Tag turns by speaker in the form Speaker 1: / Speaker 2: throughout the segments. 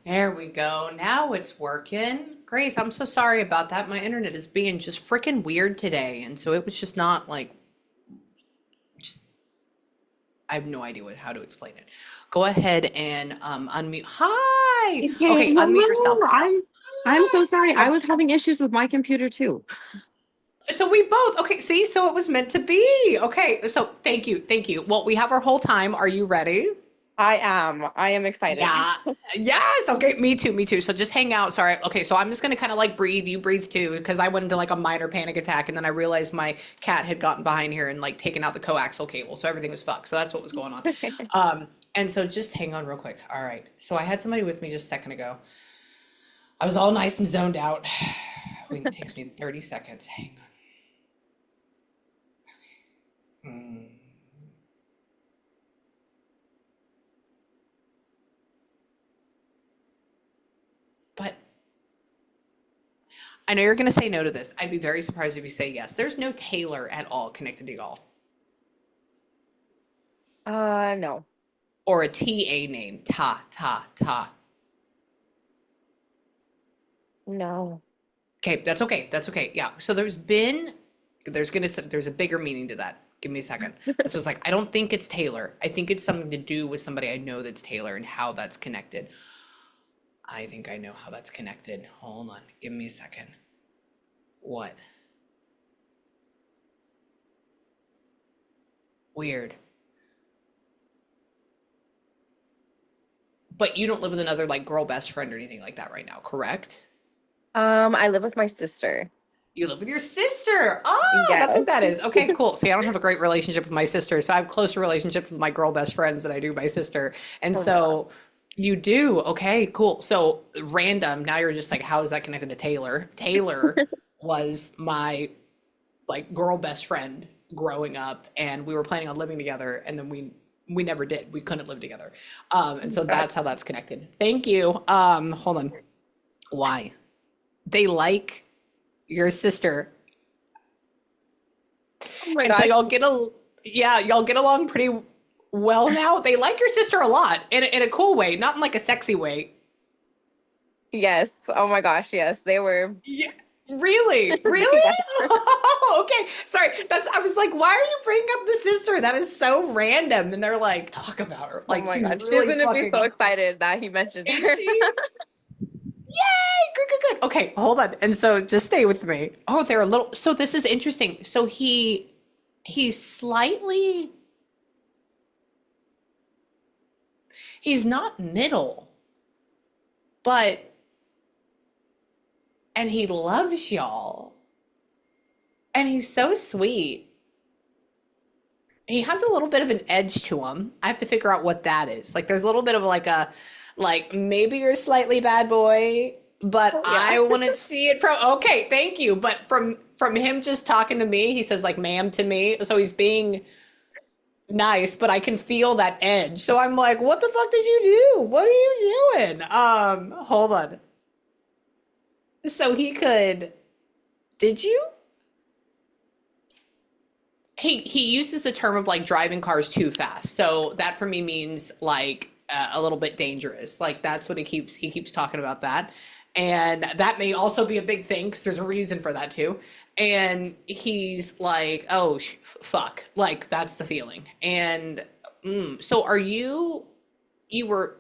Speaker 1: There we go. Now it's working. Grace, I'm so sorry about that. My internet is being just freaking weird today. And so it was just not like, just, I have no idea how to explain it. Go ahead and unmute. Hi.
Speaker 2: Okay,
Speaker 1: Okay, unmute yourself.
Speaker 2: hello. I'm so sorry. I
Speaker 1: Hi.
Speaker 2: was having issues with my computer too.
Speaker 1: So we both, okay, see, so it was meant to be. Okay, so thank you. Thank you. Well, we have our whole time. Are you ready?
Speaker 2: I am. I am excited.
Speaker 1: Yeah. Yes. Okay. Me too. Me too. So just hang out. Sorry. Okay. So I'm just gonna kind of like breathe. You breathe too, because I went into like a minor panic attack, and then I realized my cat had gotten behind here and like taken out the coaxial cable, so everything was fucked. So that's what was going on. And so just hang on real quick. All right. So I had somebody with me just a second ago. I was all nice and zoned out. Wait, it takes me 30 seconds. Hang on. But I know you're gonna say no to this. I'd be very surprised if you say yes. There's no Taylor at all connected to y'all,
Speaker 2: No.
Speaker 1: or a TA name. Ta.
Speaker 2: No.
Speaker 1: Okay, that's okay. That's okay. Yeah. So there's a bigger meaning to that. Give me a second. So it's like I don't think it's Taylor. I think it's something to do with somebody I know that's Taylor and how that's connected. I think I know how that's connected. Hold on. Give me a second. What? Weird. But you don't live with another like girl best friend or anything like that right now, correct?
Speaker 2: I live with my sister.
Speaker 1: You live with your sister. Oh, that's what
Speaker 2: Yes.
Speaker 1: that is. Okay, cool. See, I don't have a great relationship with my sister, so I have closer relationships with my girl best friends than I do my sister. And
Speaker 2: Oh my gosh.
Speaker 1: so you do. Okay, cool. So random. Now you're just like, how is that connected to Taylor? Taylor was my like girl best friend growing up, and we were planning on living together, and then we never did. We couldn't live together.
Speaker 2: Oh
Speaker 1: And
Speaker 2: my
Speaker 1: so
Speaker 2: gosh.
Speaker 1: that's how that's connected. Thank you. Hold on. Why? They like your sister.
Speaker 2: Oh my
Speaker 1: And so
Speaker 2: gosh.
Speaker 1: y'all get along pretty well now. They like your sister a lot in a cool way, not in like a sexy way.
Speaker 2: Yes. Oh my gosh. Yes. They were.
Speaker 1: Yeah. Really? Really?
Speaker 2: Yeah.
Speaker 1: Okay. Sorry. I was like, why are you bringing up the sister? That is so random. And they're like, talk about her.
Speaker 2: Oh
Speaker 1: Like
Speaker 2: my
Speaker 1: she's
Speaker 2: gosh. She's
Speaker 1: really
Speaker 2: gonna be so
Speaker 1: fucking,
Speaker 2: excited that he mentioned
Speaker 1: is
Speaker 2: her.
Speaker 1: she? Yay! Good. Okay, hold on. And so just stay with me. Oh, they're a little, so this is interesting. So he's slightly, he's not middle, but, and he loves y'all. And he's so sweet. He has a little bit of an edge to him. I have to figure out what that is. Like there's a little bit of like maybe you're slightly bad boy, but
Speaker 2: Oh yeah.
Speaker 1: I wouldn't see it from, okay, thank you. But from him just talking to me, he says like ma'am to me. So he's being nice, but I can feel that edge. So I'm like, what the fuck did you do? What are you doing? Hold on. So he could, did you? He uses the term of like driving cars too fast. So that for me means like a little bit dangerous. Like that's what he keeps talking about that. And that may also be a big thing because there's a reason for that too. And he's like, "Oh, fuck." Like that's the feeling. And so are you were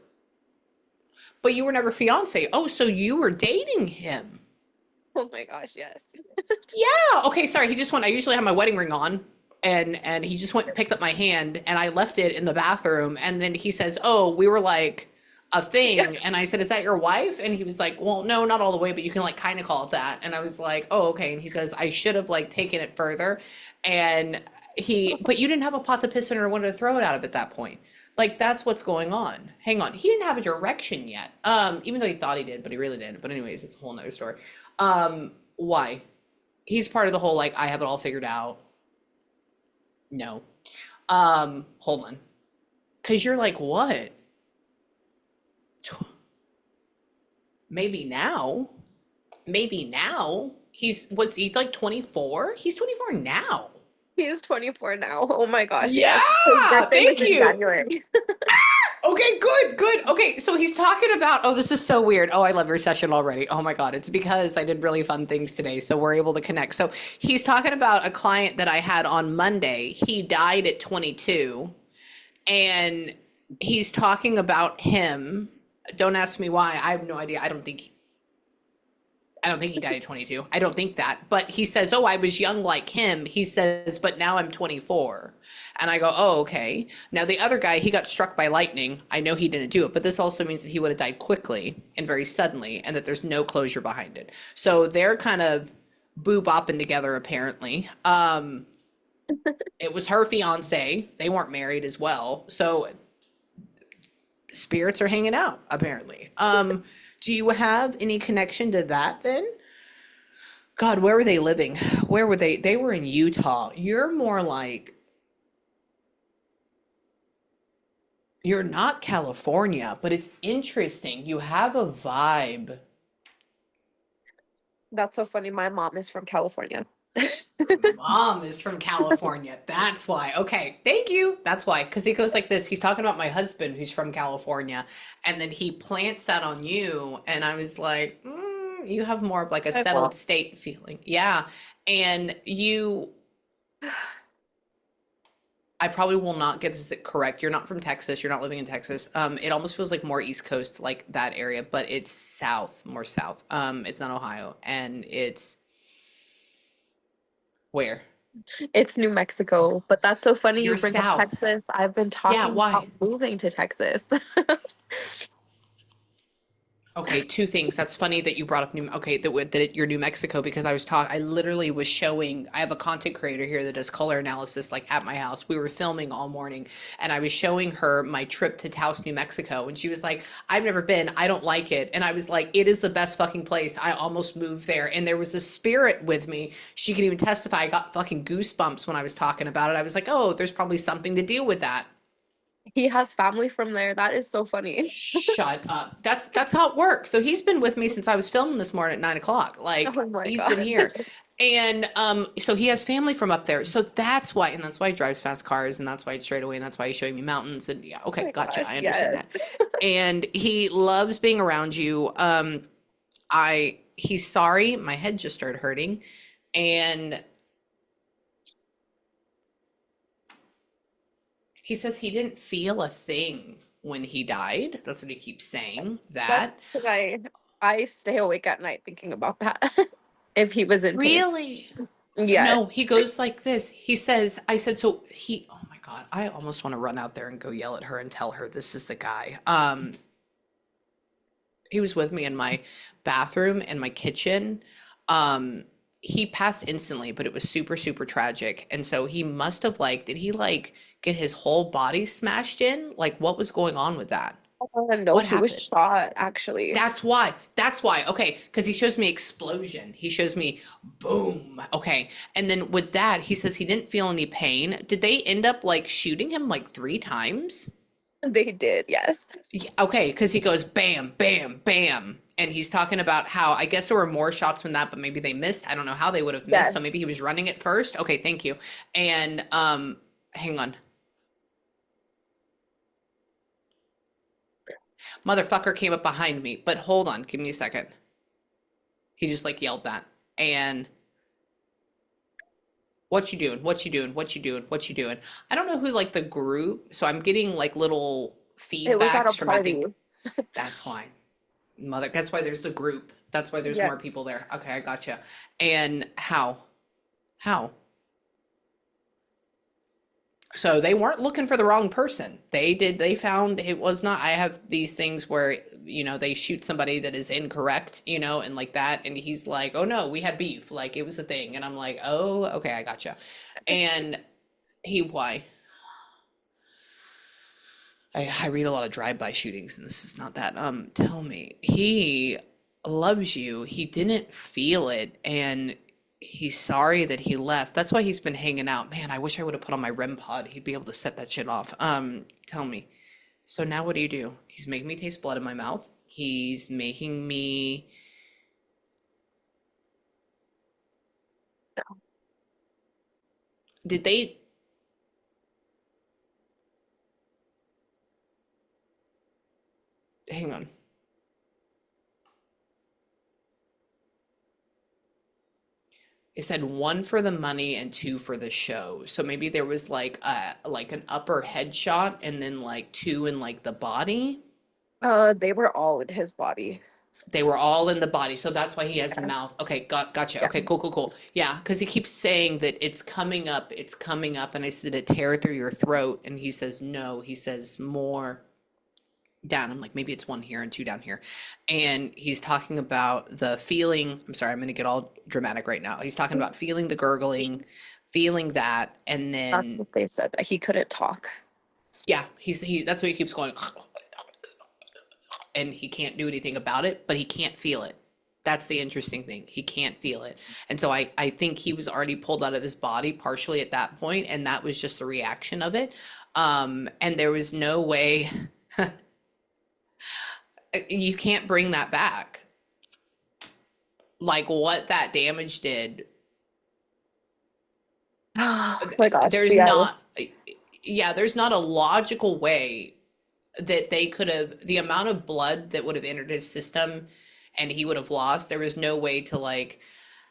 Speaker 1: but you were never fiance. Oh, so you were dating him.
Speaker 2: Oh my gosh. Yes.
Speaker 1: Yeah. Okay. Sorry. He just went. I usually have my wedding ring on, and he just went and picked up my hand, and I left it in the bathroom. And then he says, "Oh, we were like a thing."
Speaker 2: Yes.
Speaker 1: And I said, "Is that your wife?" And he was like, "Well, no, not all the way, but you can like kind of call it that." And I was like, "Oh, okay." And he says, "I should have like taken it further." And but you didn't have a pot to piss in or wanted to throw it out of at that point. Like that's what's going on. Hang on. He didn't have a direction yet. Even though he thought he did, but he really didn't. But anyways, it's a whole nother story. Why? He's part of the whole like I have it all figured out. No. Hold on. Cause you're like, what? Maybe now. Maybe now. Was he like 24? He's 24 now.
Speaker 2: He is 24 now. Oh my gosh.
Speaker 1: Yeah,
Speaker 2: Yes. His birthday is
Speaker 1: thank
Speaker 2: in
Speaker 1: you.
Speaker 2: January.
Speaker 1: Okay, good, good. Okay, so he's talking about, oh, this is so weird. Oh, I love your session already. Oh my God, it's because I did really fun things today, so we're able to connect. So he's talking about a client that I had on Monday. He died at 22, and he's talking about him. Don't ask me why. I have no idea. I don't think he died at 22. I don't think that. But he says, "Oh, I was young like him." He says, "But now I'm 24." And I go, "Oh, okay." Now the other guy, he got struck by lightning. I know he didn't do it, but this also means that he would have died quickly and very suddenly, and that there's no closure behind it. So they're kind of boo-bopping together apparently. It was her fiance. They weren't married as well. So spirits are hanging out apparently. Do you have any connection to that then? God, where were they living? Where were they? They were in Utah. You're more like, you're not California, but it's interesting. You have a vibe.
Speaker 2: That's so funny. My mom is from California.
Speaker 1: Your mom is from California. That's why. Okay, thank you. That's why. Because he goes like this. He's talking about my husband who's from California, and then he plants that on you. And I was like, you have more of like a
Speaker 2: I
Speaker 1: settled
Speaker 2: will.
Speaker 1: state feeling. Yeah. And you, I probably will not get this correct. You're not from Texas. You're not living in Texas. It almost feels like more East Coast, like that area, but it's south, more south. It's not Ohio, and it's where?
Speaker 2: It's New Mexico, but that's so funny you
Speaker 1: You're
Speaker 2: bring up
Speaker 1: south.
Speaker 2: Texas. I've been
Speaker 1: Yeah,
Speaker 2: talking
Speaker 1: why?
Speaker 2: about moving to Texas.
Speaker 1: Okay, two things. That's funny that you brought up you're New Mexico because I literally was showing, I have a content creator here that does color analysis like at my house. We were filming all morning and I was showing her my trip to Taos, New Mexico. And she was like, I've never been. I don't like it. And I was like, it is the best fucking place. I almost moved there. And there was a spirit with me. She can even testify. I got fucking goosebumps when I was talking about it. I was like, oh, there's probably something to deal with that.
Speaker 2: He has family from there. That is so funny.
Speaker 1: Shut up. That's how it works. So he's been with me since I was filming this morning at 9 o'clock. Like
Speaker 2: Oh my
Speaker 1: he's
Speaker 2: God.
Speaker 1: been here. And so he has family from up there. So that's why, and that's why he drives fast cars, and that's why it's straight away, and that's why he's showing me mountains. And yeah,
Speaker 2: Oh
Speaker 1: okay,
Speaker 2: my
Speaker 1: gotcha.
Speaker 2: gosh,
Speaker 1: I understand
Speaker 2: yes.
Speaker 1: that. And he loves being around you. He's sorry, my head just started hurting. And he says he didn't feel a thing when he died. That's what he keeps saying.
Speaker 2: That's
Speaker 1: That.
Speaker 2: because I stay awake at night thinking about that. If he was in pain.
Speaker 1: Really? No,
Speaker 2: Yes.
Speaker 1: he goes like this. He says, I said, so he, oh my God, I almost want to run out there and go yell at her and tell her this is the guy. He was with me in my bathroom and my kitchen. Um, he passed instantly, but it was super, super tragic. And so he must have like, did he like get his whole body smashed in? Like, what was going on with that?
Speaker 2: No,
Speaker 1: What
Speaker 2: he was
Speaker 1: happened?
Speaker 2: shot actually.
Speaker 1: That's why. That's why. Okay, because he shows me explosion. He shows me boom. Okay, and then with that, he says he didn't feel any pain. Did they end up like shooting him like 3 times?
Speaker 2: They did, yes.
Speaker 1: Yeah, okay, because he goes bam, bam, bam, and he's talking about how I guess there were more shots from that, but maybe they missed. I don't know how they would have missed. So maybe
Speaker 2: Yes.
Speaker 1: he was running it first. Okay, thank you. And hang on, motherfucker came up behind me. But hold on, give me a second. He just like yelled that and. What you doing? What you doing? What you doing? What you doing? I don't know who like the group, so I'm getting like little
Speaker 2: It was at a
Speaker 1: feedbacks from I
Speaker 2: party.
Speaker 1: think that's why mother. That's why there's the group. That's why there's more
Speaker 2: Yes.
Speaker 1: people there. Okay, I gotcha. And how? How? So they weren't looking for the wrong person. They found it was not. I have these things where, they shoot somebody that is incorrect, and like that. And he's like, oh no, we had beef. Like it was a thing. And I'm like, oh, okay, I gotcha. And why? I read a lot of drive-by shootings, and this is not that. Tell me, he loves you. He didn't feel it, and he's sorry that he left. That's why he's been hanging out. Man, I wish I would have put on my REM pod. He'd be able to set that shit off. Tell me. So now what do you do? He's making me taste blood in my mouth. He's making me. Did they? hang on. It said one for the money and two for the show. So maybe there was like an upper headshot and then like two in like the body.
Speaker 2: They were all in his body.
Speaker 1: They were all in the body, so that's why he has
Speaker 2: Yeah.
Speaker 1: mouth. Okay, gotcha.
Speaker 2: Yeah.
Speaker 1: Okay, cool, cool, cool. Yeah, because he keeps saying that it's coming up, and I said, "A tear through your throat," and he says, "No." He says, "More down." I'm like, maybe it's one here and two down here, and he's talking about the feeling. I'm sorry, I'm going to get all dramatic right now. He's talking about feeling the gurgling, feeling that, and
Speaker 2: That's
Speaker 1: then
Speaker 2: what they said, that he couldn't talk.
Speaker 1: yeah, he that's why he keeps going, and he can't do anything about it, but he can't feel it. That's the interesting thing. He can't feel it. And so I think he was already pulled out of his body partially at that point, and that was just the reaction of it. And there was no way you can't bring that back. Like what that damage did,
Speaker 2: Oh my gosh.
Speaker 1: there's
Speaker 2: Yeah.
Speaker 1: not, yeah, there's not a logical way that they could have, the amount of blood that would have entered his system and he would have lost, there was no way to like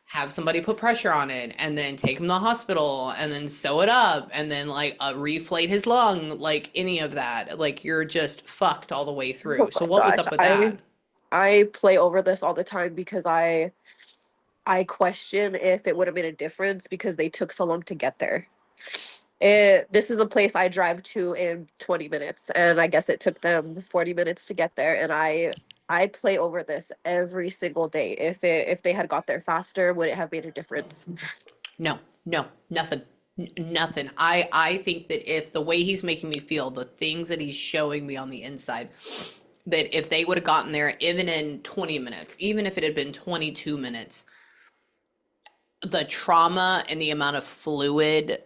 Speaker 1: have somebody put pressure on it and then take him to the hospital and then sew it up and then like reflate his lung, like any of that. Like you're just fucked all the way
Speaker 2: Oh
Speaker 1: through. So
Speaker 2: my
Speaker 1: what was
Speaker 2: gosh.
Speaker 1: up with
Speaker 2: I
Speaker 1: that?
Speaker 2: I play over this all the time because I question if it would have made a difference because they took so long to get there. This is a place I drive to in 20 minutes, and I guess it took them 40 minutes to get there. And I play over this every single day. If they had got there faster, would it have made a difference?
Speaker 1: No, no, nothing. Nothing. I think that if the way he's making me feel, the things that he's showing me on the inside, that if they would have gotten there even in 20 minutes, even if it had been 22 minutes, the trauma and the amount of fluid,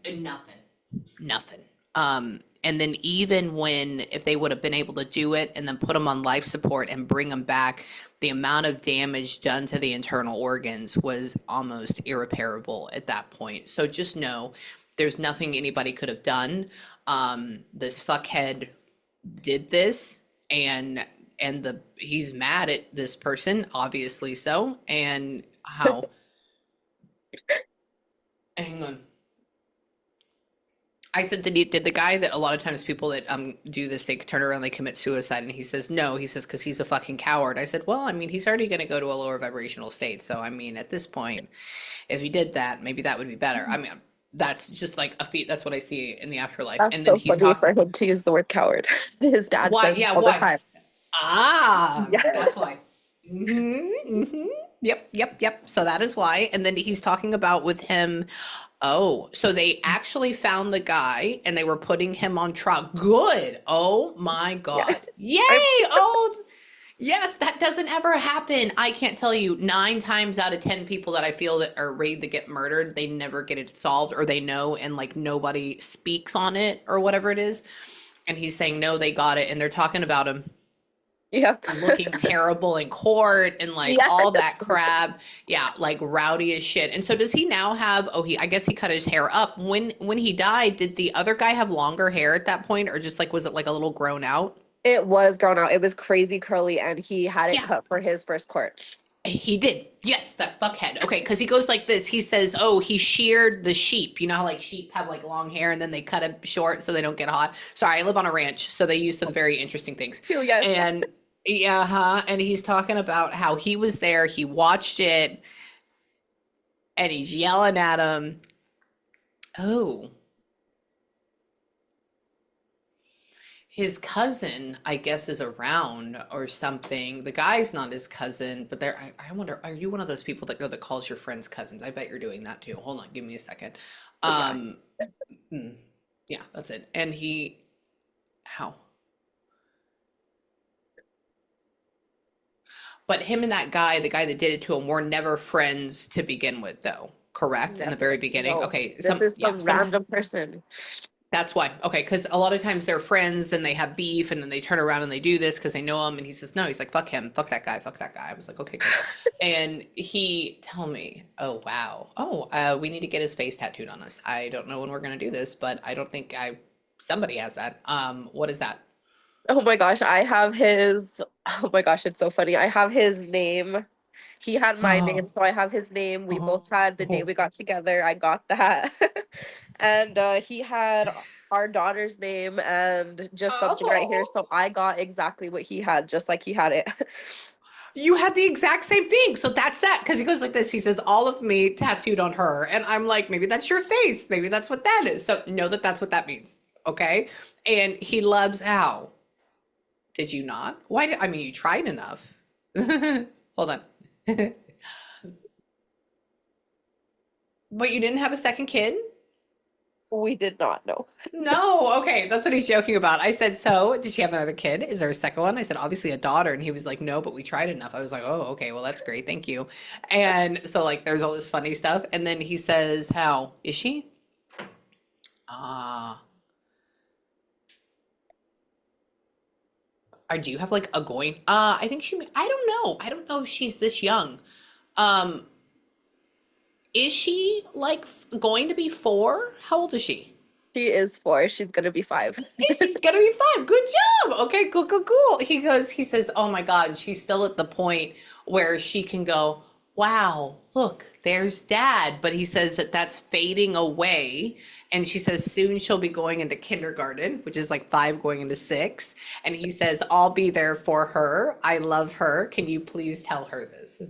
Speaker 1: nothing, nothing. And then even when, if they would have been able to do it and then put them on life support and bring them back, the amount of damage done to the internal organs was almost irreparable at that point. So just know there's nothing anybody could have done. This fuckhead did this, and he's mad at this person, obviously so. And how, hang on. I said, did the guy that a lot of times people that do this, they turn around, they commit suicide, and he says no. He says because he's a fucking coward. I said, well, I mean, he's already going to go to a lower vibrational state. So I mean, at this point, if he did that, maybe that would be better. I mean, that's just like a feat. That's what I see in the afterlife.
Speaker 2: That's
Speaker 1: And then
Speaker 2: so
Speaker 1: he's
Speaker 2: funny for
Speaker 1: talking.
Speaker 2: him to use the word coward. His dad
Speaker 1: Why?
Speaker 2: says it
Speaker 1: Yeah.
Speaker 2: all the
Speaker 1: Why?
Speaker 2: time.
Speaker 1: Ah,
Speaker 2: Yeah.
Speaker 1: that's why. Yep, yep, yep. So that is why. And then he's talking about with him. Oh, so they actually found the guy and they were putting him on trial. Good. Oh my God.
Speaker 2: Yes.
Speaker 1: Yay.
Speaker 2: I'm
Speaker 1: Oh, yes, that doesn't ever happen. I can't tell you 9 times out of 10 people that I feel that are raid that get murdered, they never get it solved or they know and like nobody speaks on it or whatever it is. And he's saying, no, they got it. And they're talking about him
Speaker 2: Yep.
Speaker 1: looking terrible in court and like all that
Speaker 2: Yes.
Speaker 1: crap. Yeah, like rowdy as shit. And so does he now have, oh, I guess he cut his hair up. When he died, did the other guy have longer hair at that point or just like was it like a little grown out?
Speaker 2: It was grown out. It was crazy curly, and he had it
Speaker 1: Yeah,
Speaker 2: cut for his first court.
Speaker 1: he did. Yes, that fuckhead. Okay, because he goes like this. He says, oh, he sheared the sheep. You know how like sheep have like long hair and then they cut it short so they don't get hot. Sorry, I live on a ranch, so they use some very interesting things.
Speaker 2: Too, yes.
Speaker 1: And yeah, and he's talking about how he was there, he watched it, and he's yelling at him. Oh, his cousin, I guess, is around or something. The guy's not his cousin, but there. I wonder, are you one of those people that calls your friends cousins? I bet you're doing that too. Hold on, give me a second.
Speaker 2: Oh, yeah.
Speaker 1: Mm, yeah, that's it. And he, how? But him and that guy, the guy that did it to him, were never friends to begin with, though. Correct? In the very
Speaker 2: Never.
Speaker 1: beginning.
Speaker 2: No.
Speaker 1: Okay.
Speaker 2: This is some
Speaker 1: Some
Speaker 2: random person.
Speaker 1: that's why. Okay, because a lot of times they're friends and they have beef and then they turn around and they do this because they know him and he says, no, he's like, fuck him, fuck that guy, fuck that guy. I was like, okay, good. And he tell me, oh wow. Oh, we need to get his face tattooed on us. I don't know when we're gonna do this, but I don't think Somebody has that. What is that?
Speaker 2: Oh my gosh, I have his, oh my gosh, it's so funny. I have his name. He had my name,
Speaker 1: Oh,
Speaker 2: so I have his name. We
Speaker 1: oh,
Speaker 2: both had the day
Speaker 1: oh,
Speaker 2: we got together. I got that. And he had our daughter's name and just something right here.
Speaker 1: oh.
Speaker 2: So I got exactly what he had, just like he had it.
Speaker 1: You had the exact same thing. So that's that. Because he goes like this. He says, all of me tattooed on her. And I'm like, maybe that's your face. Maybe that's what that is. So know that that's what that means. Okay. And he loves Al. Did you not? Why did, I mean, you tried enough. Hold on. But you didn't have a second kid?
Speaker 2: We did not know.
Speaker 1: No. Okay. That's what he's joking about. I said, so did she have another kid? Is there a second one? I said, obviously a daughter. And he was like, no, but we tried enough. I was like, oh, okay. Well, that's great. Thank you. And so, like, there's all this funny stuff. And then he says, how is she? Ah, do you have like a going? I think she, I don't know. I don't know if she's this young. Um, is she like going to be 4? How old is she?
Speaker 2: She is 4. She's gonna be 5.
Speaker 1: She's gonna be 5. Good job. Okay, cool, cool, cool. He says, oh my God, she's still at the point where she can go, wow, look, there's dad. But he says that that's fading away. And she says soon she'll be going into kindergarten, which is like 5 going into 6. And he says, I'll be there for her. I love her. Can you please tell her this?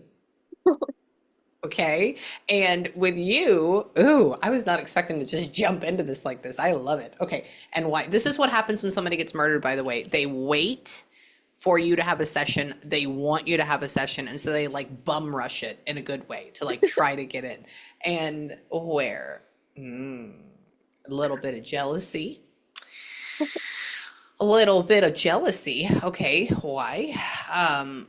Speaker 1: Okay. And with you, ooh, I was not expecting to just jump into this like this. I love it. Okay. And why? This is what happens when somebody gets murdered, by the way. They wait for you to have a session. They want you to have a session. And so they like bum rush it in a good way to like try to get in. And where? A little bit of jealousy. A little bit of jealousy. Okay. Why? Um,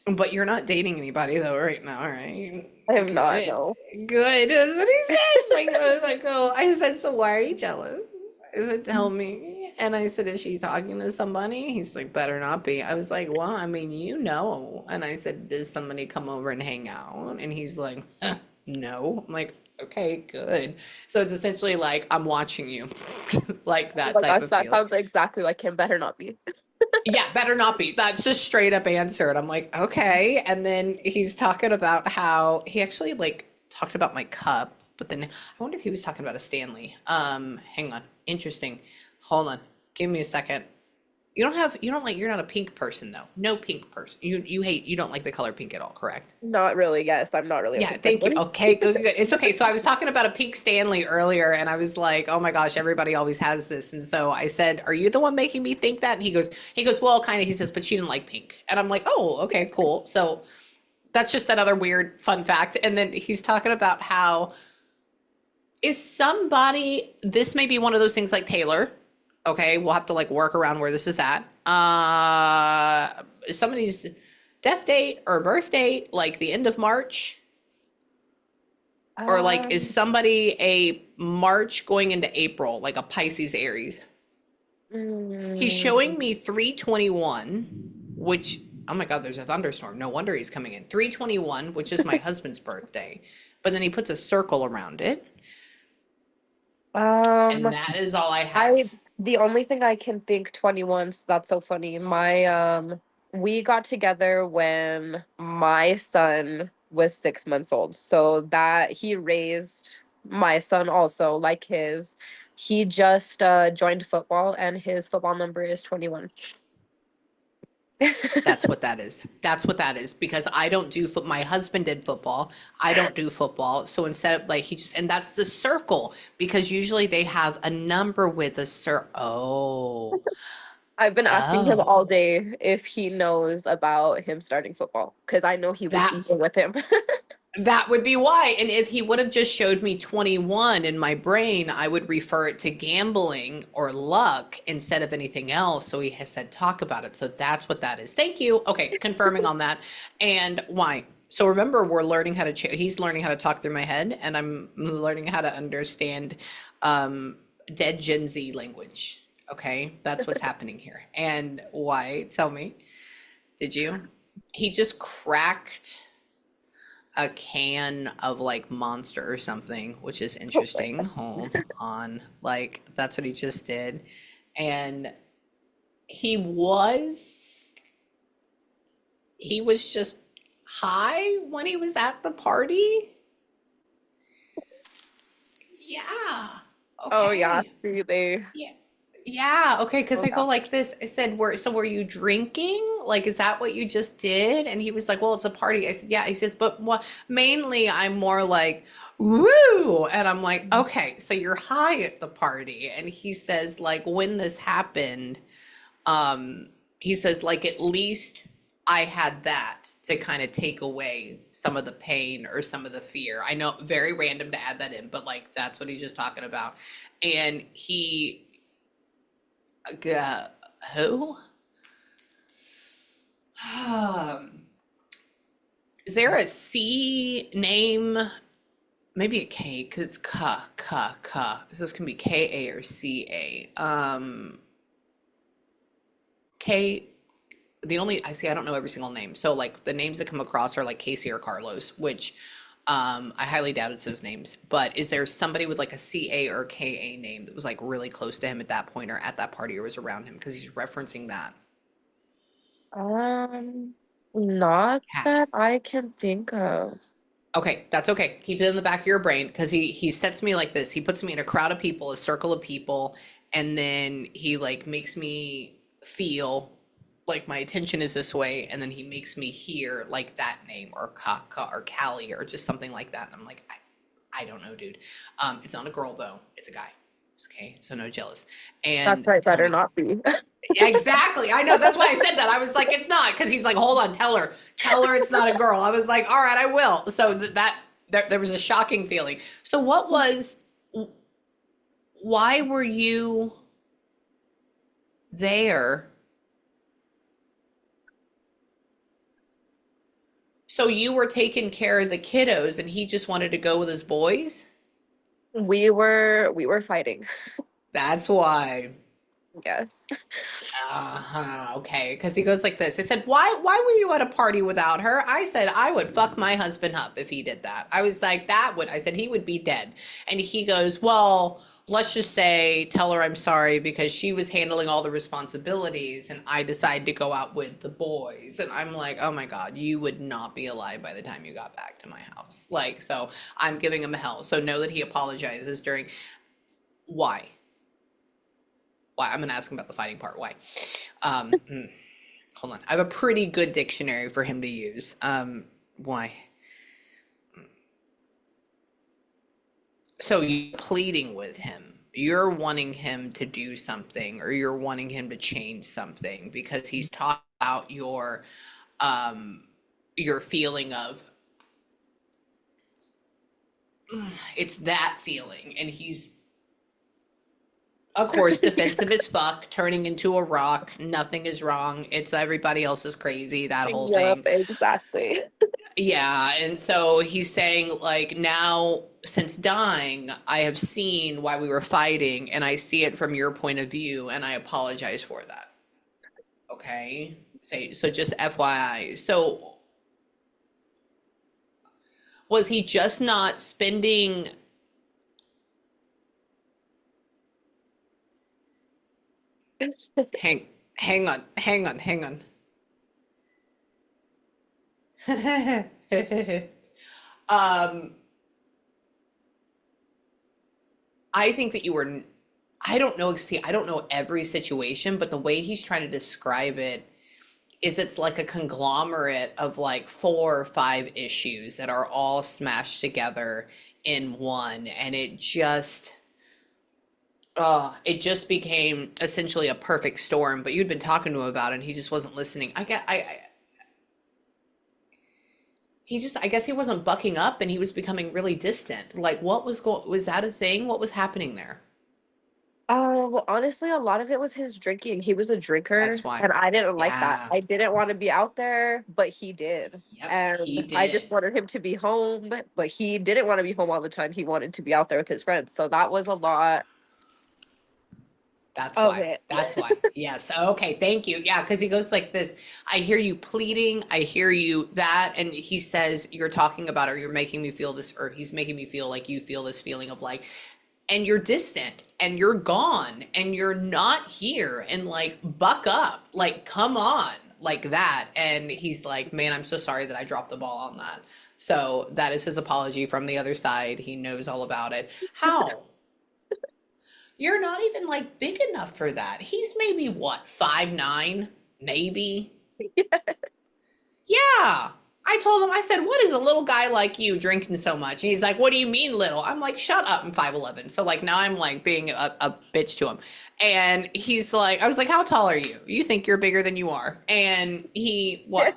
Speaker 1: But you're not dating anybody though right now, right?
Speaker 2: I am not,
Speaker 1: Good.
Speaker 2: no.
Speaker 1: Good. That's what he says. Like I was like, oh, I said, so why are you jealous? I said, tell me. And I said, is she talking to somebody? He's like, better not be. I was like, well, I mean, you know. And I said, does somebody come over and hang out? And he's like, no. I'm like, okay, good. So it's essentially like I'm watching you, like
Speaker 2: Oh
Speaker 1: that
Speaker 2: my
Speaker 1: type
Speaker 2: gosh,
Speaker 1: of
Speaker 2: that
Speaker 1: feel.
Speaker 2: sounds exactly like him. Better not be.
Speaker 1: Yeah, better not be. That's just straight up answer. And I'm like, okay. And then he's talking about how he actually like talked about my cup, but then I wonder if he was talking about a Stanley. Hang on. Interesting. Hold on. Give me a second. You don't like, you're not a pink person though. No pink person. You hate, you don't like the color pink at all, correct?
Speaker 2: Not really. Yes, I'm not really a
Speaker 1: Yeah,
Speaker 2: pink
Speaker 1: thank you.
Speaker 2: person.
Speaker 1: Okay, good, good. It's okay. So I was talking about a pink Stanley earlier, and I was like, "Oh my gosh, everybody always has this." And so I said, "Are you the one making me think that?" And he goes, "Well, kind of." He says, "But she didn't like pink." And I'm like, "Oh, okay, cool." So that's just another weird fun fact. And then he's talking about how is somebody. This may be one of those things like Taylor. Okay, we'll have to like work around where this is at. Somebody's death date or birth date, like the end of March. Or like, is
Speaker 2: Um,
Speaker 1: somebody a March going into April, like a Pisces Aries? He's showing
Speaker 2: mm,
Speaker 1: me 321, which, oh my God, there's a thunderstorm. No wonder he's coming in. 321, which is my husband's birthday. But then he puts a circle around it. And
Speaker 2: um,
Speaker 1: that is all I
Speaker 2: I
Speaker 1: have.
Speaker 2: the only thing I can think 21, so that's so funny. My we got together when my son was 6 months old. So that he raised my son also like his. He just joined football and his football number is 21.
Speaker 1: That's what that is. That's what that is because I don't do foot. My husband did football. I don't do football. So instead of like he just and that's the circle because usually they have a number with a Oh,
Speaker 2: I've been asking him
Speaker 1: oh,
Speaker 2: all day if he knows about him starting football because I know he would be
Speaker 1: that
Speaker 2: here with him.
Speaker 1: that would be why. And if he would have just showed me 21 in my brain, I would refer it to gambling or luck instead of anything else. So he has said talk about it. So that's what that is. Thank you. Okay, confirming on that. And why? So remember, we're learning how to. He's learning how to talk through my head, and I'm learning how to understand um, dead Gen Z language. Okay, that's what's happening here. And why? Tell me. Did you? He just cracked. a can of like Monster or something, which is
Speaker 2: Oh my
Speaker 1: interesting. Hold on. Like that's what he just did. And he was he was just high when he was at the party. Yeah.
Speaker 2: Oh yeah,
Speaker 1: Okay.
Speaker 2: see they
Speaker 1: Yeah. Yeah. Okay. Because
Speaker 2: oh
Speaker 1: I
Speaker 2: yeah.
Speaker 1: go like this. I said, were you drinking? Like, is that what you just did? And he was like, well, it's a party. I said, yeah. He says, but what, mainly I'm more like, woo. And I'm like, okay, so you're high at the party. And he says, like, when this happened, um, he says, like, at least I had that to kind of take away some of the pain or some of the fear. I know, very random to add that in, but like, that's what he's just talking about. And uh, who? Um, is there a C name? Maybe a K, because K. So this can be K A or C A. K. The only I see, I don't know every single name. So like the names that come across are like Casey or Carlos, which I highly doubt it's those names. But is there somebody with like a C A or K A name that was like really close to him at that point or at that party or was around him? Because he's referencing that.
Speaker 2: Um, not that
Speaker 1: Has.
Speaker 2: I can think of.
Speaker 1: Okay, that's okay. Keep it in the back of your brain because he sets me like this. He puts me in a crowd of people, a circle of people, and then he like makes me feel like my attention is this way, and then he makes me hear like that name or Kaka or Callie or just something like that. And I'm like, I don't know, dude. It's not a girl though. It's a guy. Okay, so no jealous.
Speaker 2: That's
Speaker 1: And
Speaker 2: right,
Speaker 1: tell
Speaker 2: better
Speaker 1: me
Speaker 2: not be.
Speaker 1: exactly. I know. That's why I said that. I was like, it's not, because he's like, hold on, tell her it's not a girl. I was like, all right, I will. So there was a shocking feeling. So why were you there? So you were taking care of the kiddos and he just wanted to go with his boys?
Speaker 2: We were fighting.
Speaker 1: That's why.
Speaker 2: Yes.
Speaker 1: Uh-huh. Okay. Because he goes like this. I said, why were you at a party without her? I said, I would fuck my husband up if he did that. I was like, I said, he would be dead. And he goes, well, let's just say, tell her I'm sorry because she was handling all the responsibilities and I decided to go out with the boys. And I'm like, oh my God, you would not be alive by the time you got back to my house. Like, so I'm giving him hell. So know that he apologizes during, why? Why? I'm going to ask him about the fighting part. Why? Um, mm, hold on. I have a pretty good dictionary for him to use. Why? So you're pleading with him. You're wanting him to do something or you're wanting him to change something because he's talking about um your feeling of it's that feeling and he's of course defensive as fuck, turning into a rock. Nothing is wrong. It's everybody else is crazy, that whole
Speaker 2: Yep,
Speaker 1: thing.
Speaker 2: exactly.
Speaker 1: Yeah, and so he's saying, like, now since dying, I have seen why we were fighting, and I see it from your point of view, and I apologize for that. Okay? So just FYI. So was he just not spending hang hang on. um I think that you were I don't know, see, I don't know every situation, but the way he's trying to describe it is it's like a conglomerate of like 4 or 5 issues that are all smashed together in one. And it just became essentially a perfect storm. But you'd been talking to him about it and he just wasn't listening. He just, I guess he wasn't bucking up and he was becoming really distant. Like was that a thing? What was happening there?
Speaker 2: Well, honestly, a lot of it was his drinking. He was a drinker,
Speaker 1: That's why.
Speaker 2: and I didn't like that.
Speaker 1: Yeah.
Speaker 2: I didn't want to be out there, but he did.
Speaker 1: Yep. He
Speaker 2: And I just
Speaker 1: did.
Speaker 2: wanted him to be home, but he didn't want to be home all the time. He wanted to be out there with his friends. So that was a lot.
Speaker 1: That's why.
Speaker 2: Okay.
Speaker 1: That's why. Yes. Okay. Thank you. Yeah. Cause he goes like this. I hear you pleading. I hear you that. And he says, you're talking about, or you're making me feel this, or he's making me feel like you feel this feeling of like, and you're distant and you're gone and you're not here and like buck up, like, come on, like that. And he's like, man, I'm so sorry that I dropped the ball on that. So that is his apology from the other side. He knows all about it. How? You're not even like big enough for that. He's maybe what, 5'9", maybe? Yeah. I told him, I said, what is a little guy like you drinking so much? And he's like, what do you mean little? I'm like, shut up, I'm 5'11". So like now I'm like being a bitch to him. And he's like, I was like, how tall are you? You think you're bigger than you are. And he, what?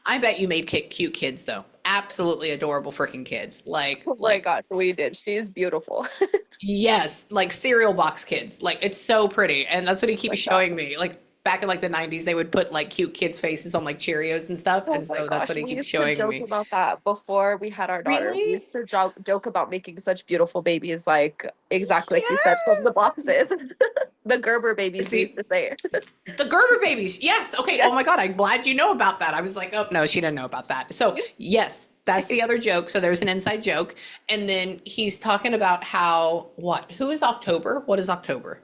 Speaker 1: I bet you made cute kids though. Absolutely adorable freaking kids.
Speaker 2: Oh my
Speaker 1: Like
Speaker 2: gosh, we did. She is beautiful.
Speaker 1: yes, like cereal box kids. Like it's so pretty. And that's what he keeps
Speaker 2: Like that.
Speaker 1: showing me. Like back in like the 90s, they would put like cute kids' faces on like Cheerios and stuff.
Speaker 2: Oh
Speaker 1: And
Speaker 2: my
Speaker 1: so that's
Speaker 2: gosh,
Speaker 1: what he
Speaker 2: we
Speaker 1: keeps
Speaker 2: used to
Speaker 1: showing
Speaker 2: joke
Speaker 1: me.
Speaker 2: about that before we had our daughter. We
Speaker 1: Really?
Speaker 2: used to joke about making such beautiful babies, like exactly like you said from the
Speaker 1: Yes.
Speaker 2: boxes. The Gerber babies, we used
Speaker 1: See,
Speaker 2: to say.
Speaker 1: the Gerber babies. Yes. Okay.
Speaker 2: Yeah.
Speaker 1: Oh my God. I'm glad you know about that. I was like, oh, no, she didn't know about that. So, yes, that's the other joke. So there's an inside joke. And then he's talking about how, what? Who is October? What is October?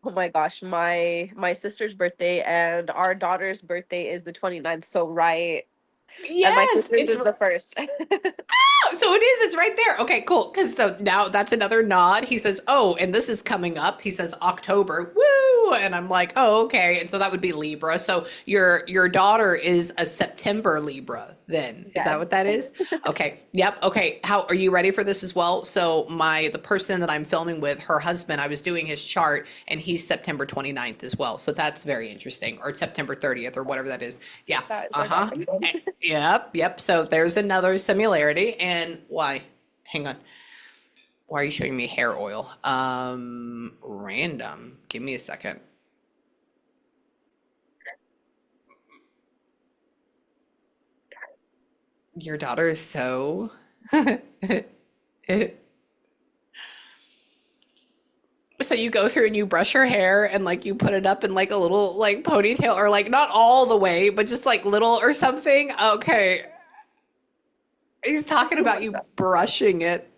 Speaker 2: Oh my gosh, my sister's birthday and our daughter's birthday is the 29th, so right. And my
Speaker 1: Yes,
Speaker 2: sister's
Speaker 1: it's
Speaker 2: is the first.
Speaker 1: so it is. It's right there. Okay, cool. Because so now that's another nod. He says, "Oh, and this is coming up." He says, "October." Woo! And I'm like, "Oh, okay." And so that would be Libra. So your daughter is a September Libra. Then is that what
Speaker 2: Yes.
Speaker 1: that is? Okay. Yep. Okay. How are you ready for this as well? So the person that I'm filming with, her husband, I was doing his chart, and he's September 29th as well. So that's very interesting, or September 30th, or whatever that is. Yeah.
Speaker 2: That is
Speaker 1: Uh
Speaker 2: our
Speaker 1: huh.
Speaker 2: daughter.
Speaker 1: Yep, yep. So there's another similarity. And why? Hang on. Why are you showing me hair oil? Random. Give me a second. Your daughter is so so you go through and you brush her hair and like you put it up in like a little like ponytail or like not all the way, but just like little or something. Okay. He's talking
Speaker 2: Oh
Speaker 1: about
Speaker 2: my
Speaker 1: you
Speaker 2: God.
Speaker 1: brushing it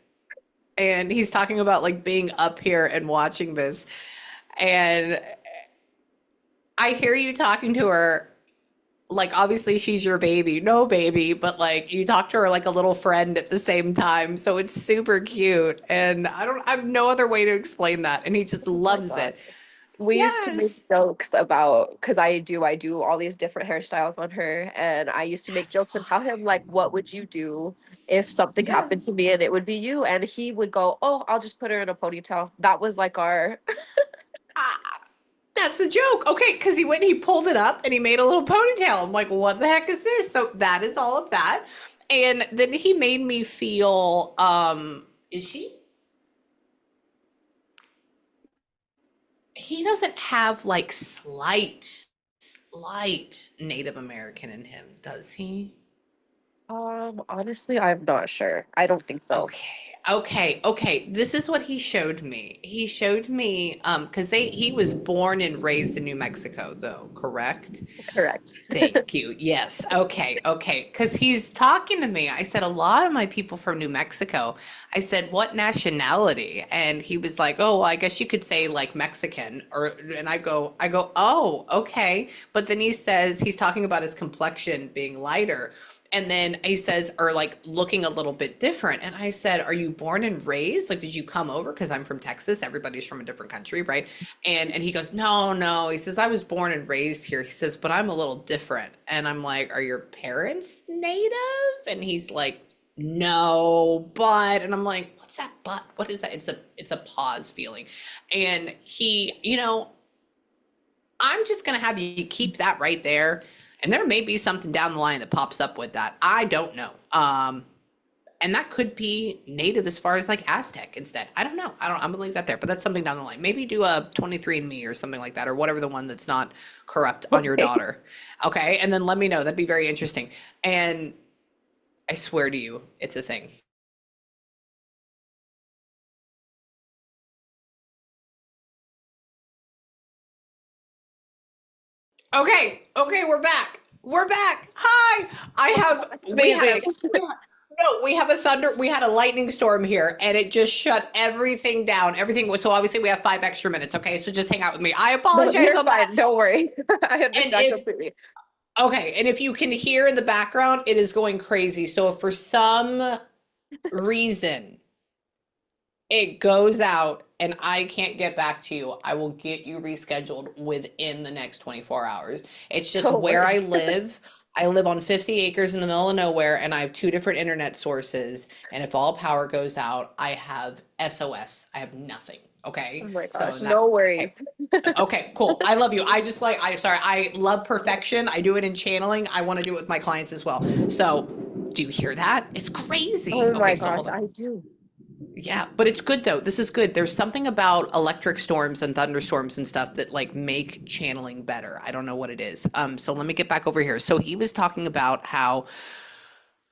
Speaker 1: and he's talking about like being up here and watching this. And I hear you talking to her like obviously she's your baby. No baby, but like you talk to her like a little friend at the same time. So it's super cute. And I have no other way to explain that. And he just
Speaker 2: Oh my
Speaker 1: loves
Speaker 2: God.
Speaker 1: it.
Speaker 2: We used to make
Speaker 1: Yes.
Speaker 2: jokes about because I do all these different hairstyles on her, and I used to make
Speaker 1: That's
Speaker 2: jokes and tell him like, what would you do if something happened
Speaker 1: yes.
Speaker 2: to me and it would be you? And he would go, oh, I'll just put her in a ponytail. That was like our
Speaker 1: Ah, that's the joke. Okay, because he went and he pulled it up and he made a little ponytail. I'm like, what the heck is this? So that is all of that. And then he made me feel, is she? He doesn't have like slight Native American in him, does he?
Speaker 2: honestly, I'm not sure. I don't think so.
Speaker 1: Okay. Okay. This is what he showed me. He showed me because he was born and raised in New Mexico though, correct?
Speaker 2: Correct.
Speaker 1: Thank you. Yes. Okay. Because he's talking to me. I said, a lot of my people from New Mexico. I said, what nationality? And he was like, oh, I guess you could say like Mexican. And I go, oh, okay. But then he says he's talking about his complexion being lighter. And then he says, or like looking a little bit different. And I said, are you born and raised? Like, did you come over? Because I'm from Texas. Everybody's from a different country, right? And he goes, no. He says, I was born and raised here. He says, but I'm a little different. And I'm like, are your parents native? And he's like, no, but, and I'm like, what's that but? What is that? It's a pause feeling. And I'm just gonna have you keep that right there. And there may be something down the line that pops up with that. I don't know. And that could be native as far as like Aztec instead. I don't know. I'm gonna leave that there, but that's something down the line. Maybe do a 23andMe or something like that, or whatever the one that's not corrupt on your
Speaker 2: Okay.
Speaker 1: daughter. Okay. And then let me know. That'd be very interesting. And I swear to you, it's a thing. Okay, okay, we're back. We're back. Hi. I have we had
Speaker 2: Amazing.
Speaker 1: a we had, no, we have a thunder we had a lightning storm here and it just shut everything down. Everything was so obviously we have 5 extra minutes, okay? So just hang out with me. I
Speaker 2: No,
Speaker 1: apologize
Speaker 2: you're
Speaker 1: on that.
Speaker 2: fine. Don't worry. I
Speaker 1: And
Speaker 2: understand
Speaker 1: if
Speaker 2: completely.
Speaker 1: okay, and if you can hear in the background, it is going crazy. So if for some reason it goes out and I can't get back to you, I will get you rescheduled within the next 24 hours. It's just
Speaker 2: Don't
Speaker 1: where I
Speaker 2: worry.
Speaker 1: live. I live on 50 acres in the middle of nowhere and I have two different internet sources. And if all power goes out, I have SOS. I have nothing.
Speaker 2: Oh
Speaker 1: Okay.
Speaker 2: my
Speaker 1: So
Speaker 2: gosh,
Speaker 1: that,
Speaker 2: no
Speaker 1: okay.
Speaker 2: worries.
Speaker 1: Okay, cool. I love you. I just like, sorry, I love perfection. I do it in channeling. I want to do it with my clients as well. So do you hear that? It's crazy.
Speaker 2: Oh my
Speaker 1: Okay. So
Speaker 2: gosh,
Speaker 1: hold on.
Speaker 2: I do.
Speaker 1: Yeah, but it's good though. This is good. There's something about electric storms and thunderstorms and stuff that like make channeling better. I don't know what it is. So let me get back over here. So he was talking about how,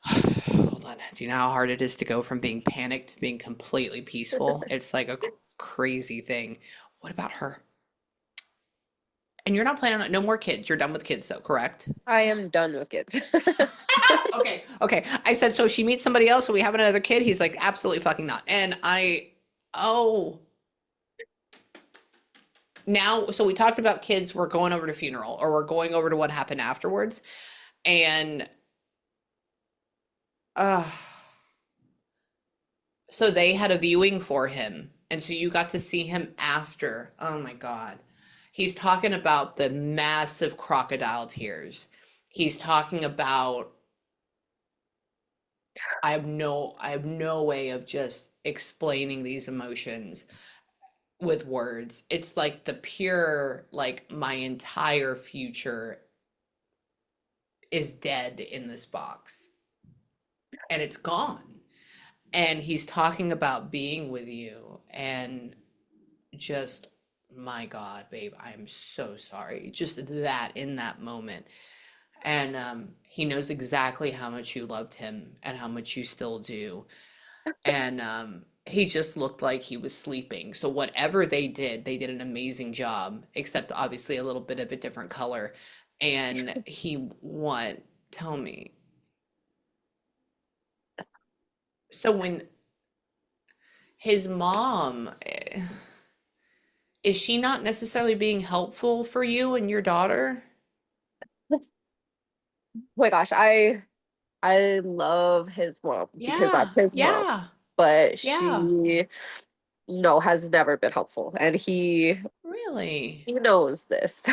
Speaker 1: hold on. Do you know how hard it is to go from being panicked to being completely peaceful? It's like a crazy thing. What about her? And you're not planning on no more kids. You're done with kids though, correct?
Speaker 2: I am done with kids.
Speaker 1: Okay, okay. I said, so she meets somebody else, so we have another kid. He's like, absolutely fucking not. And oh, now, so we talked about kids, we're going over to funeral or we're going over to what happened afterwards. And uh so they had a viewing for him. And so you got to see him after. Oh my God. He's talking about the massive crocodile tears. He's talking about I have no way of just explaining these emotions with words. It's like the pure, like my entire future is dead in this box and it's gone. And he's talking about being with you and just, my God, babe, I am so sorry. Just that in that moment. And he knows exactly how much you loved him and how much you still do. And he just looked like he was sleeping. So whatever they did an amazing job, except obviously a little bit of a different color. And he what? Tell me. So when his mom, is she not necessarily being helpful for you and your daughter?
Speaker 2: Oh my gosh, I love his mom because I'm
Speaker 1: Yeah,
Speaker 2: his mom,
Speaker 1: yeah,
Speaker 2: but
Speaker 1: yeah.
Speaker 2: she no has never been helpful, and
Speaker 1: Really?
Speaker 2: he knows this.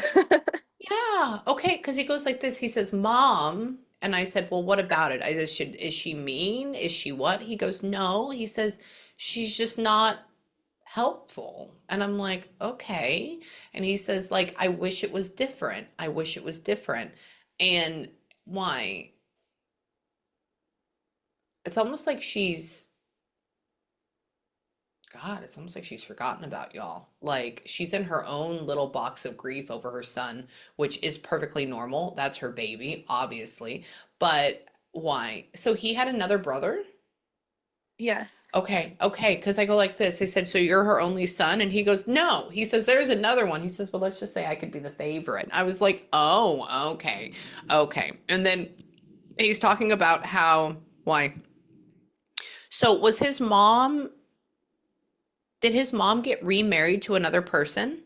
Speaker 1: Yeah. Okay. Because he goes like this. He says, "Mom," and I said, "Well, what about it?" I said, is she mean? Is she what?" He goes, "No." He says, "She's just not helpful." And I'm like, "Okay." And he says, "Like, I wish it was different. I wish it was different." And why? It's almost like she's God, it's almost like she's forgotten about y'all. Like she's in her own little box of grief over her son, which is perfectly normal. That's her baby, obviously. But why? So he had another brother?
Speaker 2: Yes.
Speaker 1: Okay, okay. Because I go like this. I said, so you're her only son? And he goes, no. He says, there's another one. He says, well, let's just say I could be the favorite. I was like, oh, okay, okay. And then he's talking about how, why? So was his mom, did his mom get remarried to another person?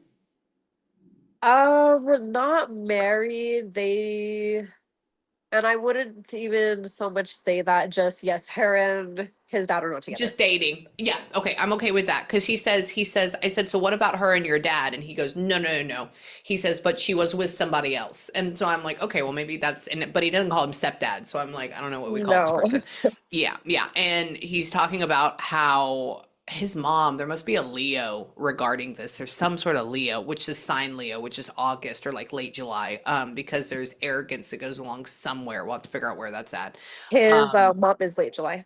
Speaker 2: We're not married. And I wouldn't even so much say that. Just yes, her and his dad are not together.
Speaker 1: Just dating. Yeah. Okay. I'm okay with that. Cause I said, so what about her and your dad? And he goes, no, no, no, no. He says, but she was with somebody else. And so I'm like, okay, well, maybe but he doesn't call him stepdad. So I'm like, I don't know what we call this
Speaker 2: No.
Speaker 1: person. Yeah. Yeah. And he's talking about how his mom, there must be a Leo regarding this. There's some sort of Leo, which is sign Leo, which is August or like late July, because there's arrogance that goes along somewhere. We'll have to figure out where that's at.
Speaker 2: His
Speaker 1: Um,
Speaker 2: mom is late July.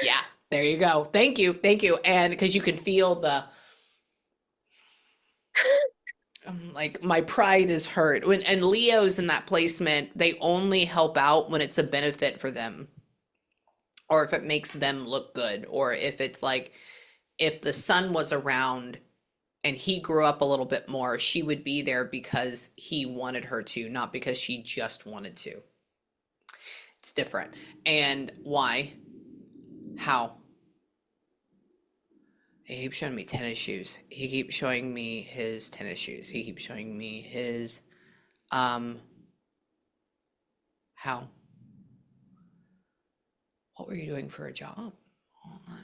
Speaker 1: Yeah, there you go. Thank you. Thank you. And because you can feel the like my pride is hurt. And Leo's in that placement, they only help out when it's a benefit for them or if it makes them look good or if it's like if the sun was around and he grew up a little bit more, she would be there because he wanted her to, not because she just wanted to. It's different. And why? How? He keeps showing me tennis shoes. He keeps showing me his tennis shoes. He keeps showing me his, um, how? What were you doing for a job? Hold on.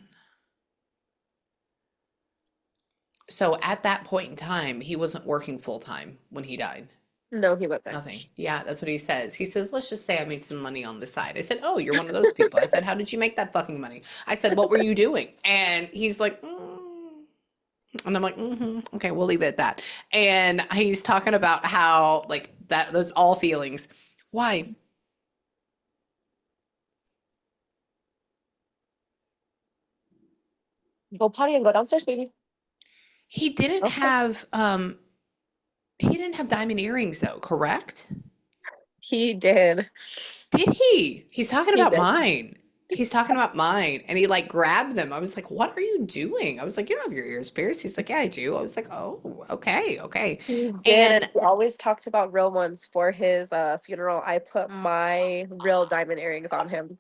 Speaker 1: So at that point in time, he wasn't working full time when he died.
Speaker 2: No, he wasn't.
Speaker 1: Nothing. Yeah, that's what he says. He says, let's just say I made some money on the side. I said, oh, you're one of those people. I said, how did you make that fucking money? I said, what were you doing? And he's like, and I'm like, okay, we'll leave it at that. And he's talking about how, like, that, those all feelings. Why?
Speaker 2: Go potty and go downstairs, baby.
Speaker 1: He didn't
Speaker 2: Okay.
Speaker 1: have, he didn't have diamond earrings though, correct?
Speaker 2: He did.
Speaker 1: Did he? He's talking
Speaker 2: He
Speaker 1: about
Speaker 2: did.
Speaker 1: mine. He's talking about mine. And he like grabbed them. I was like, what are you doing? I was like, you don't have your ears pierced. He's like, yeah, I do. I was like, oh, okay, okay.
Speaker 2: He did, and
Speaker 1: And
Speaker 2: he always talked about real ones for his funeral. I put my real diamond earrings on him.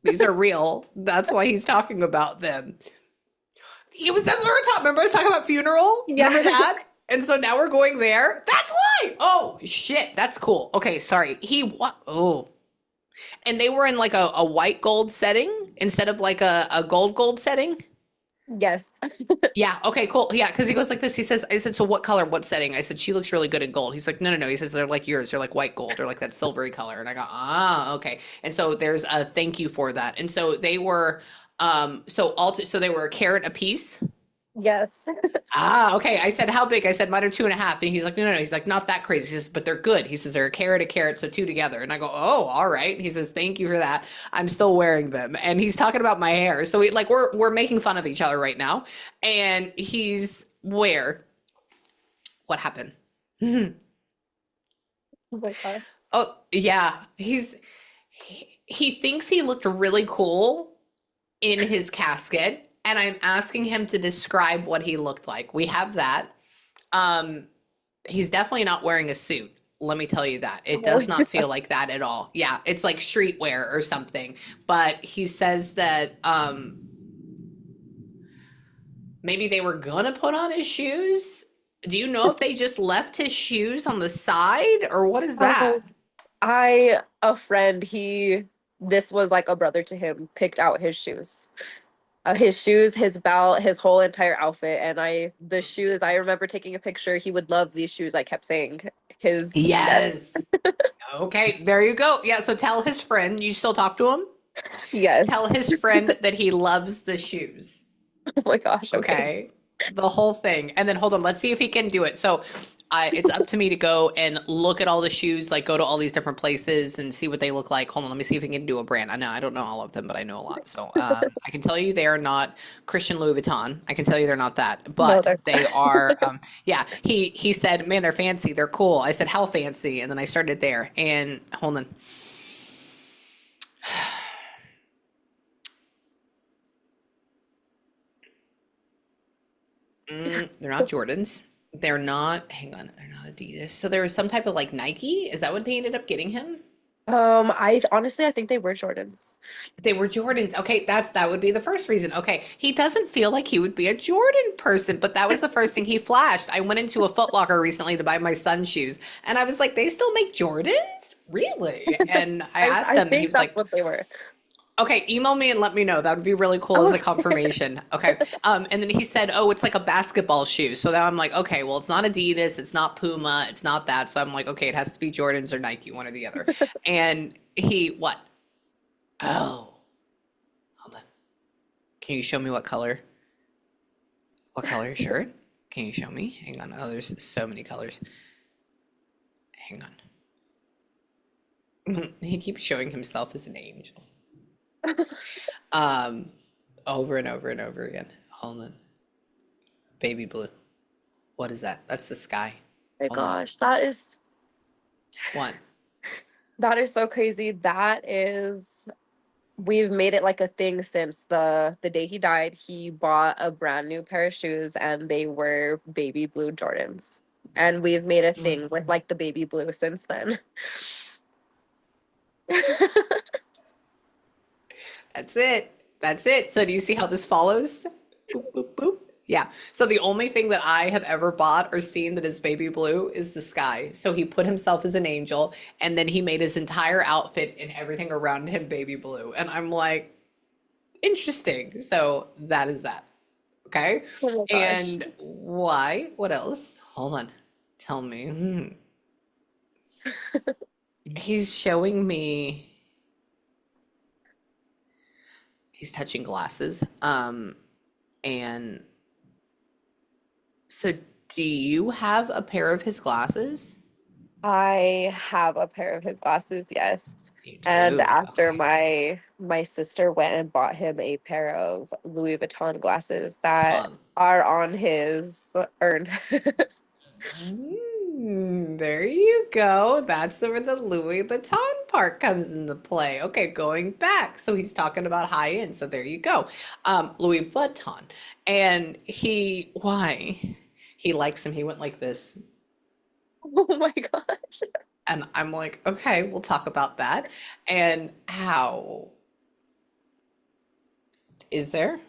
Speaker 1: these are real. That's why he's talking about them. He was, that's what we were talking. Remember I was talking about funeral? Remember
Speaker 2: Yes.
Speaker 1: that? And so now we're going there. That's why. Oh shit. That's cool. Okay, sorry. He what? Oh. And they were in like a white gold setting instead of like a gold setting.
Speaker 2: Yes.
Speaker 1: Yeah. Okay. Cool. Yeah. Because he goes like this. He says, "I said, so what color? What setting?" I said, "She looks really good in gold." He's like, "No, no, no." He says, "They're like yours. They're like white gold. They're like that silvery color." And I go, "Ah, okay." And so there's a thank you for that. And so they were, so they were a carat a piece.
Speaker 2: Yes.
Speaker 1: Ah, okay. I said, "How big?" I said, "Mine are 2.5." And he's like, "No, no, no." He's like, "Not that crazy." He says, "But they're good." He says, "They're a carat, so two together." And I go, "Oh, all right." He says, "Thank you for that. I'm still wearing them." And he's talking about my hair. So we like we're making fun of each other right now. And he's where? What happened?
Speaker 2: Oh my God.
Speaker 1: Oh, yeah. He thinks he looked really cool in his casket, and I'm asking him to describe what he looked like. We have that. Um, he's definitely not wearing a suit. Let me tell you that. It
Speaker 2: Oh,
Speaker 1: does not feel like that at all. Yeah, it's like streetwear or something. But he says that maybe they were gonna put on his shoes. Do you know if they just left his shoes on the side or what is that?
Speaker 2: oh, a friend, this was like a brother to him, picked out his shoes, his belt, his whole entire outfit. And the shoes, I remember taking a picture. He would love these shoes. I kept saying yes,
Speaker 1: Yes. Okay, there you go. Yeah, so tell his friend, you still talk to him?
Speaker 2: yes.
Speaker 1: Tell his friend that he loves the shoes.
Speaker 2: Oh my gosh. Okay.
Speaker 1: Okay. The whole thing. And then hold on, let's see if he can do it. So it's up to me to go and look at all the shoes, like go to all these different places and see what they look like. Hold on, let me see if he can do a brand. I know I don't know all of them, but I know a lot. So I can tell you they are not Christian Louis Vuitton. I can tell you they're not that,
Speaker 2: No,
Speaker 1: but they are. Yeah, he said, "Man, they're fancy. They're cool." I said, "How fancy?" And then I started there. And hold on. They're not Jordans. They're not, hang on, they're not Adidas. So there was some type of like Nike. Is that what they ended up getting him?
Speaker 2: I honestly, I think they were Jordans.
Speaker 1: They were Jordans. Okay, that would be the first reason. Okay, he doesn't feel like he would be a Jordan person, but that was the first thing he flashed. I went into a Foot Locker recently to buy my son's shoes, and I was like, "They still make Jordans? Really?" And I asked
Speaker 2: I
Speaker 1: him, and he
Speaker 2: think
Speaker 1: was
Speaker 2: that's
Speaker 1: like,
Speaker 2: what they were.
Speaker 1: okay, email me and let me know. That would be really cool as a
Speaker 2: Okay.
Speaker 1: confirmation. Okay. And then he said, "Oh, it's like a basketball shoe." So now I'm like, okay, well, it's not Adidas, it's not Puma, it's not that. So I'm like, okay, it has to be Jordans or Nike, one or the other. And he, what? Oh, hold on. Can you show me what color? What color your shirt? Can you show me? Hang on. Oh, there's so many colors. Hang on. He keeps showing himself as an angel. Um, over and over and over again. Hold on. Baby blue. What is that? That's the sky.
Speaker 2: My
Speaker 1: Hold on.
Speaker 2: gosh,
Speaker 1: One.
Speaker 2: that is so crazy. That is, we've made it like a thing since the day he died. He bought a brand new pair of shoes and they were baby blue Jordans. And we've made a
Speaker 1: Mm,
Speaker 2: thing with like the baby blue since then.
Speaker 1: that's it. That's it. So do you see how this follows? Boop, boop, boop. Yeah. So the only thing that I have ever bought or seen that is baby blue is the sky. So he put himself as an angel and then he made his entire outfit and everything around him baby blue. And I'm like, interesting. So that is that. Okay.
Speaker 2: Oh my gosh.
Speaker 1: And why? What else? Hold on. Tell me. He's showing me, he's touching glasses. And so do you have a pair of his glasses?
Speaker 2: I have a pair of his glasses, yes.
Speaker 1: You
Speaker 2: And
Speaker 1: do.
Speaker 2: after
Speaker 1: Okay.
Speaker 2: my sister went and bought him a pair of Louis Vuitton glasses that
Speaker 1: Um,
Speaker 2: are on his urn.
Speaker 1: there you go. That's where the Louis Vuitton part comes into play. Okay, going back. So he's talking about high end. So there you go. Louis Vuitton. And why? He likes him. He went like this.
Speaker 2: Oh my gosh.
Speaker 1: And I'm like, okay, we'll talk about that. And how is there?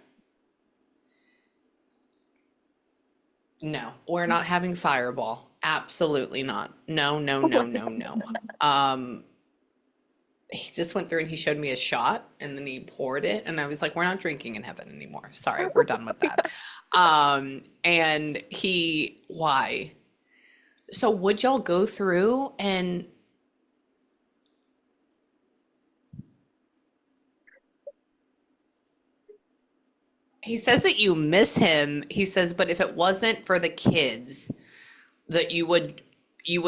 Speaker 1: No, we're not having Fireball. Absolutely not. No, no,
Speaker 2: Oh
Speaker 1: no,
Speaker 2: my
Speaker 1: no, no. Um, he just went through and he showed me a shot and then he poured it and I was like, we're not drinking in heaven anymore. Sorry, we're done with that. And why? So would y'all go through and he says that you miss him. He says, but if it wasn't for the kids, that you would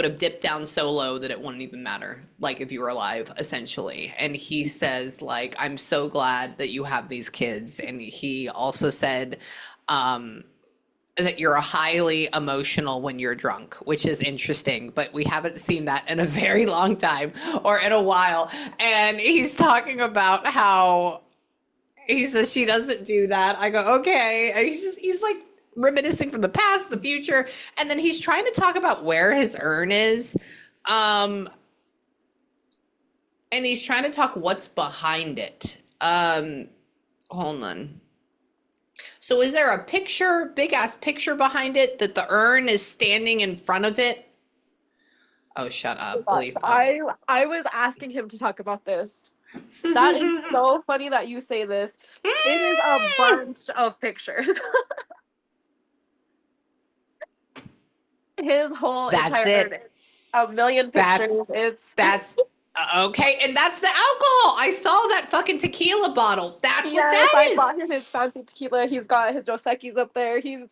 Speaker 1: have dipped down so low that it wouldn't even matter, like if you were alive, essentially. And he says, like, I'm so glad that you have these kids. And he also said, um, that you're highly emotional when you're drunk, which is interesting, but we haven't seen that in a very long time or in a while. And he's talking about how he says she doesn't do that. I go, okay. And he's like reminiscing from the past, the future, and then he's trying to talk about where his urn is. Um, and he's trying to talk what's behind it. Hold on. So is there a picture, big ass picture behind it that the urn is standing in front of it? Oh, shut up.
Speaker 2: gosh.
Speaker 1: Believe. Oh.
Speaker 2: I was asking him to talk about this. That is so funny that you say this. It is a bunch of pictures. His whole
Speaker 1: That's
Speaker 2: entire urn.
Speaker 1: it.
Speaker 2: It's a million
Speaker 1: That's
Speaker 2: pictures. It's
Speaker 1: that's okay. And that's the alcohol. I saw that fucking tequila bottle. That's what
Speaker 2: yes,
Speaker 1: that
Speaker 2: I
Speaker 1: is.
Speaker 2: bought him his fancy tequila. He's got his Dos Equis up there. He's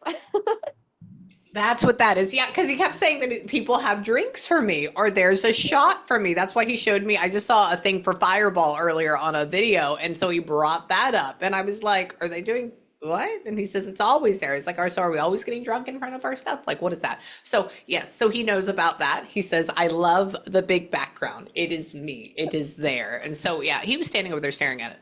Speaker 1: That's what that is. Yeah, because he kept saying that people have drinks for me or there's a shot for me. That's why he showed me. I just saw a thing for Fireball earlier on a video. And so he brought that up. And I was like, are they doing what? And he says, it's always there. He's like, so are we always getting drunk in front of our stuff? Like, what is that? So, yes, so he knows about that. He says, I love the big background. It is me. It is there. And so, yeah, he was standing over there staring at it.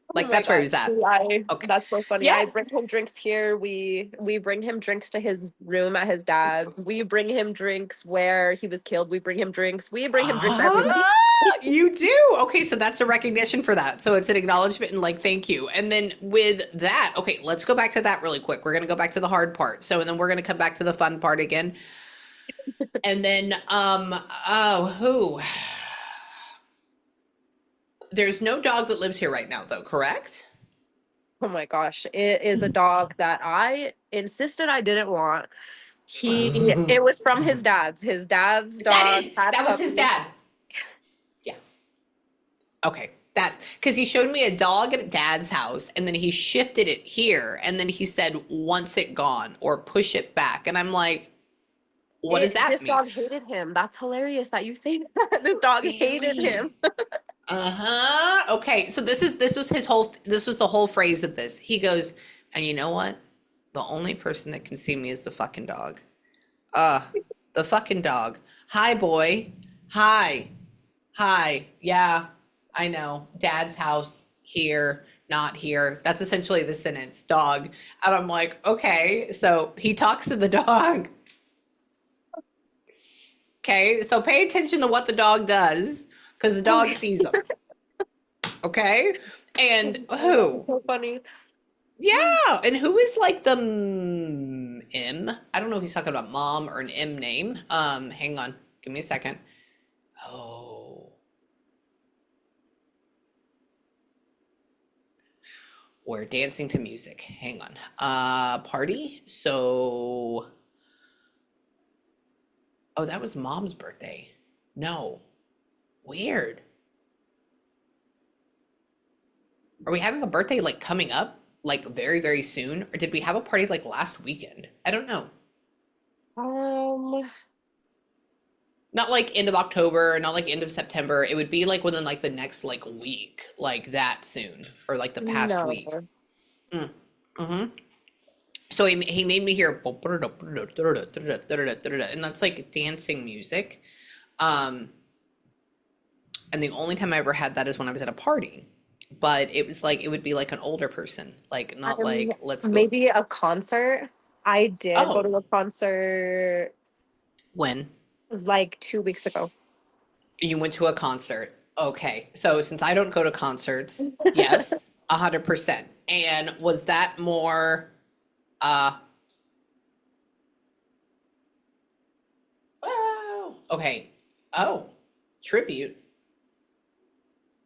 Speaker 2: oh
Speaker 1: Like,
Speaker 2: my
Speaker 1: that's where he
Speaker 2: gosh.
Speaker 1: was at.
Speaker 2: I
Speaker 1: Okay.
Speaker 2: that's so funny.
Speaker 1: Yeah.
Speaker 2: I bring him drinks here. We bring him drinks to his room at his dad's. We bring him drinks where he was killed. We bring him drinks. We bring him drinks everywhere.
Speaker 1: Ah, you do. Okay, so that's a recognition for that. So it's an acknowledgement and like thank you. And then with that, okay, let's go back to that really quick. We're gonna go back to the hard part. So and then we're gonna come back to the fun part again. And then who? There's no dog that lives here right now though, correct?
Speaker 2: Oh my gosh. It is a dog that I insisted I didn't want. It was from his dad's. His dad's dog had
Speaker 1: That was his
Speaker 2: puppies.
Speaker 1: dad. Yeah. Okay. That's because he showed me a dog at dad's house and then he shifted it here and then he said, once it gone or push it back. And I'm like, what does that
Speaker 2: This
Speaker 1: mean?
Speaker 2: dog hated him. That's hilarious that you say that. This dog hated him.
Speaker 1: Really? Uh-huh. Okay. So this was the whole phrase of this. He goes, and you know what? The only person that can see me is the fucking dog. Uh, the fucking dog. Hi, boy. Hi. Hi. Yeah. I know. Dad's house, here, not here. That's essentially the sentence, dog. And I'm like, okay. So he talks to the dog. Okay. So pay attention to what the dog does because the dog
Speaker 2: Okay.
Speaker 1: sees him. Okay. And
Speaker 2: That was
Speaker 1: who?
Speaker 2: so funny.
Speaker 1: Yeah. And who is like the M? I don't know if he's talking about mom or an M name. Hang on. Give me a second. Oh, we're dancing to music. Hang on. Party. So, oh, that was mom's birthday. No. Weird. Are we having a birthday like coming up like very, very soon? Or did we have a party like last weekend? I don't know.
Speaker 2: Um,
Speaker 1: Not like end of October, not like end of September. It would be like within like the next like week, like that soon, or like the past
Speaker 2: no.
Speaker 1: week. Mm. Hmm. So he made me hear, and that's like dancing music. Um, and the only time I ever had that is when I was at a party. But it was like it would be like an older person, like not
Speaker 2: Um,
Speaker 1: like let's go.
Speaker 2: maybe a concert. I did go
Speaker 1: Oh,
Speaker 2: to a concert
Speaker 1: when
Speaker 2: like 2 weeks ago.
Speaker 1: you went to a concert. Okay. So since I don't go to concerts, yes, 100%. And was that more uh oh, okay. Oh, tribute.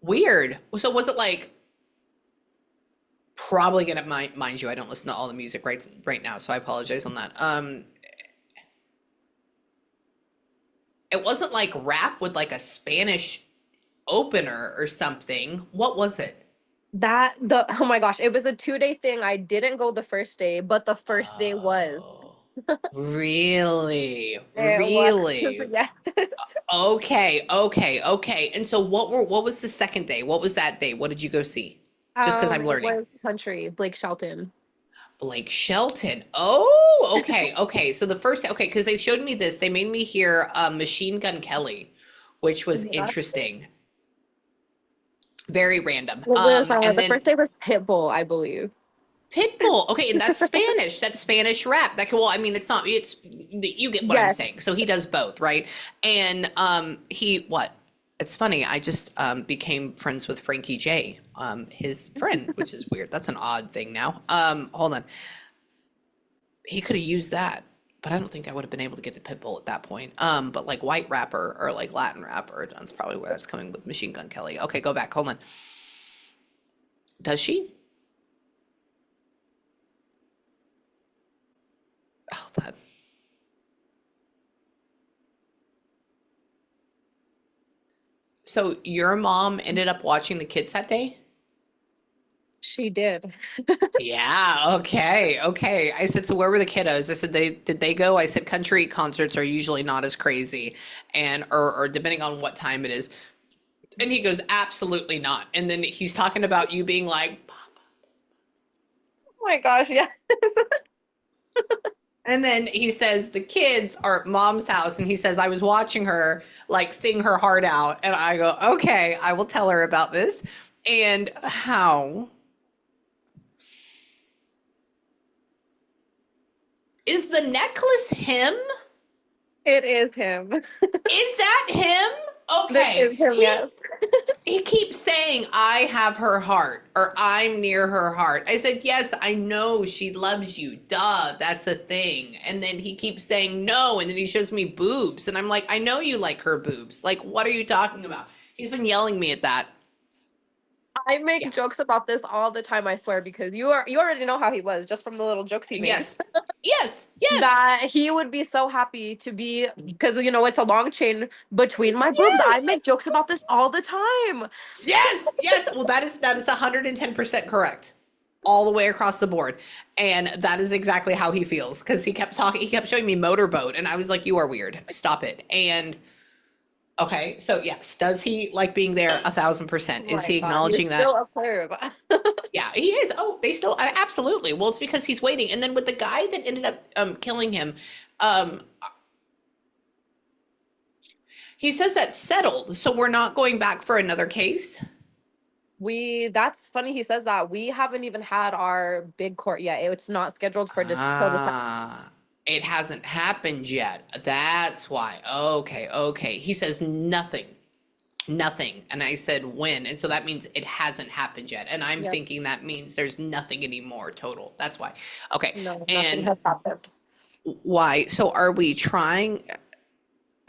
Speaker 1: Weird. So was it like probably gonna mind you, I don't listen to all the music right now, so I apologize on that. It wasn't like rap with like a Spanish opener or something. What was it?
Speaker 2: That the oh my gosh, it was a 2 day thing. I didn't go the first day, but the first day was.
Speaker 1: Oh, really?
Speaker 2: It was
Speaker 1: Really?
Speaker 2: yes.
Speaker 1: Okay, okay, okay. And so what was the second day? What was that day? What did you go see? Just because I'm
Speaker 2: It
Speaker 1: learning.
Speaker 2: was country, Blake Shelton.
Speaker 1: Blake Shelton. Oh, okay, okay. So the first, okay, because they showed me this, they made me hear Machine Gun Kelly, which was
Speaker 2: Yeah.
Speaker 1: interesting. Very random.
Speaker 2: It was
Speaker 1: And
Speaker 2: the
Speaker 1: then
Speaker 2: first day was Pitbull, I believe.
Speaker 1: Pitbull. Okay, and that's Spanish. That's Spanish rap. That can, well, I mean, it's not. It's you get what I'm
Speaker 2: Yes.
Speaker 1: saying. So he does both, right? And he what? It's funny. I just became friends with Frankie J, his friend, which is weird. That's an odd thing now. Hold on. He could have used that, but I don't think I would have been able to get the Pitbull at that point. But like white rapper or like Latin rapper, that's probably where that's coming with Machine Gun Kelly. Okay, go back. Hold on. Does she? Oh, that. So your mom ended up watching the kids that day?
Speaker 2: She did.
Speaker 1: Yeah, okay, okay. I said, so where were the kiddos? I said, did they go? I said, country concerts are usually not as crazy, and or depending on what time it is. And he goes, absolutely not. And then he's talking about you being like,
Speaker 2: Oh my gosh, yes.
Speaker 1: and then he says the kids are at mom's house, and he says I was watching her like sing her heart out, and I go, okay, I will tell her about this. And how is the necklace him?
Speaker 2: It is him.
Speaker 1: Is that him?
Speaker 2: This
Speaker 1: Okay.
Speaker 2: is him, yes.
Speaker 1: He keeps saying I have her heart or I'm near her heart. I said, "Yes, I know she loves you. Duh, that's a thing." And then he keeps saying no, and then he shows me boobs, and I'm like, "I know you like her boobs. Like what are you talking about?" He's been yelling me at that.
Speaker 2: I make
Speaker 1: Yeah.
Speaker 2: jokes about this all the time, I swear, because you already know how he was just from the little jokes he made.
Speaker 1: Yes. Yes. Yes.
Speaker 2: That he would be so happy to be because it's a long chain between my boobs. I
Speaker 1: Yes.
Speaker 2: make jokes about this all the time.
Speaker 1: Yes, yes. Well, that is 110% correct. All the way across the board. And that is exactly how he feels because he kept showing me motorboat and I was like, "You are weird. Stop it." And okay, so yes, does he like being there 1,000%?
Speaker 2: Oh
Speaker 1: Is
Speaker 2: my
Speaker 1: he
Speaker 2: god, you're
Speaker 1: acknowledging
Speaker 2: still
Speaker 1: that?
Speaker 2: a player.
Speaker 1: Yeah, he is. Oh, they still absolutely. Well, it's because he's waiting. And then with the guy that ended up killing him, um he says that's settled. So we're not going back for another case.
Speaker 2: That's funny he says that. We haven't even had our big court yet. It's not scheduled for this till December.
Speaker 1: Ah, it hasn't happened yet. That's why. Okay, okay. He says nothing, nothing. And I said when. And so that means it hasn't happened yet. And I'm
Speaker 2: Yep.
Speaker 1: thinking that means there's nothing anymore total. That's why. Okay.
Speaker 2: No, nothing
Speaker 1: And
Speaker 2: has happened.
Speaker 1: why? So are we trying?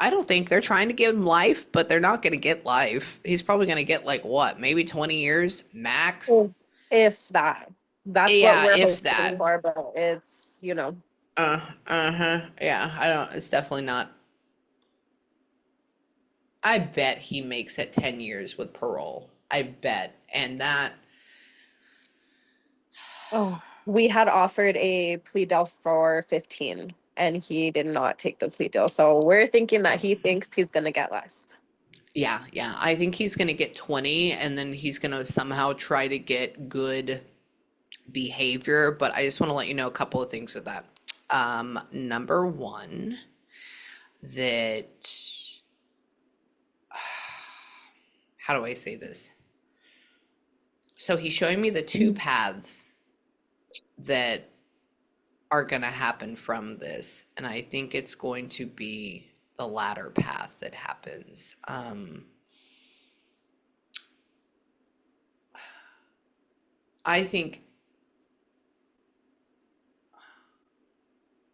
Speaker 1: I don't think they're trying to give him life, but they're not going to get life. He's probably going to get like what, maybe 20 years max?
Speaker 2: If that. That's what
Speaker 1: Yeah,
Speaker 2: we're
Speaker 1: if
Speaker 2: hoping
Speaker 1: that.
Speaker 2: for, but it's, you know.
Speaker 1: Uh-huh. Yeah, I don't, it's definitely not. I bet he makes it 10 years with parole. I bet. And that,
Speaker 2: Oh, we had offered a plea deal for 15 and he did not take the plea deal. So we're thinking that he thinks he's going to get less.
Speaker 1: yeah, yeah. I think he's going to get 20 and then he's going to somehow try to get good behavior. But I just want to let you know a couple of things with that. Number one, that, how do I say this? So he's showing me the two paths that are going to happen from this. And I think it's going to be the latter path that happens. I think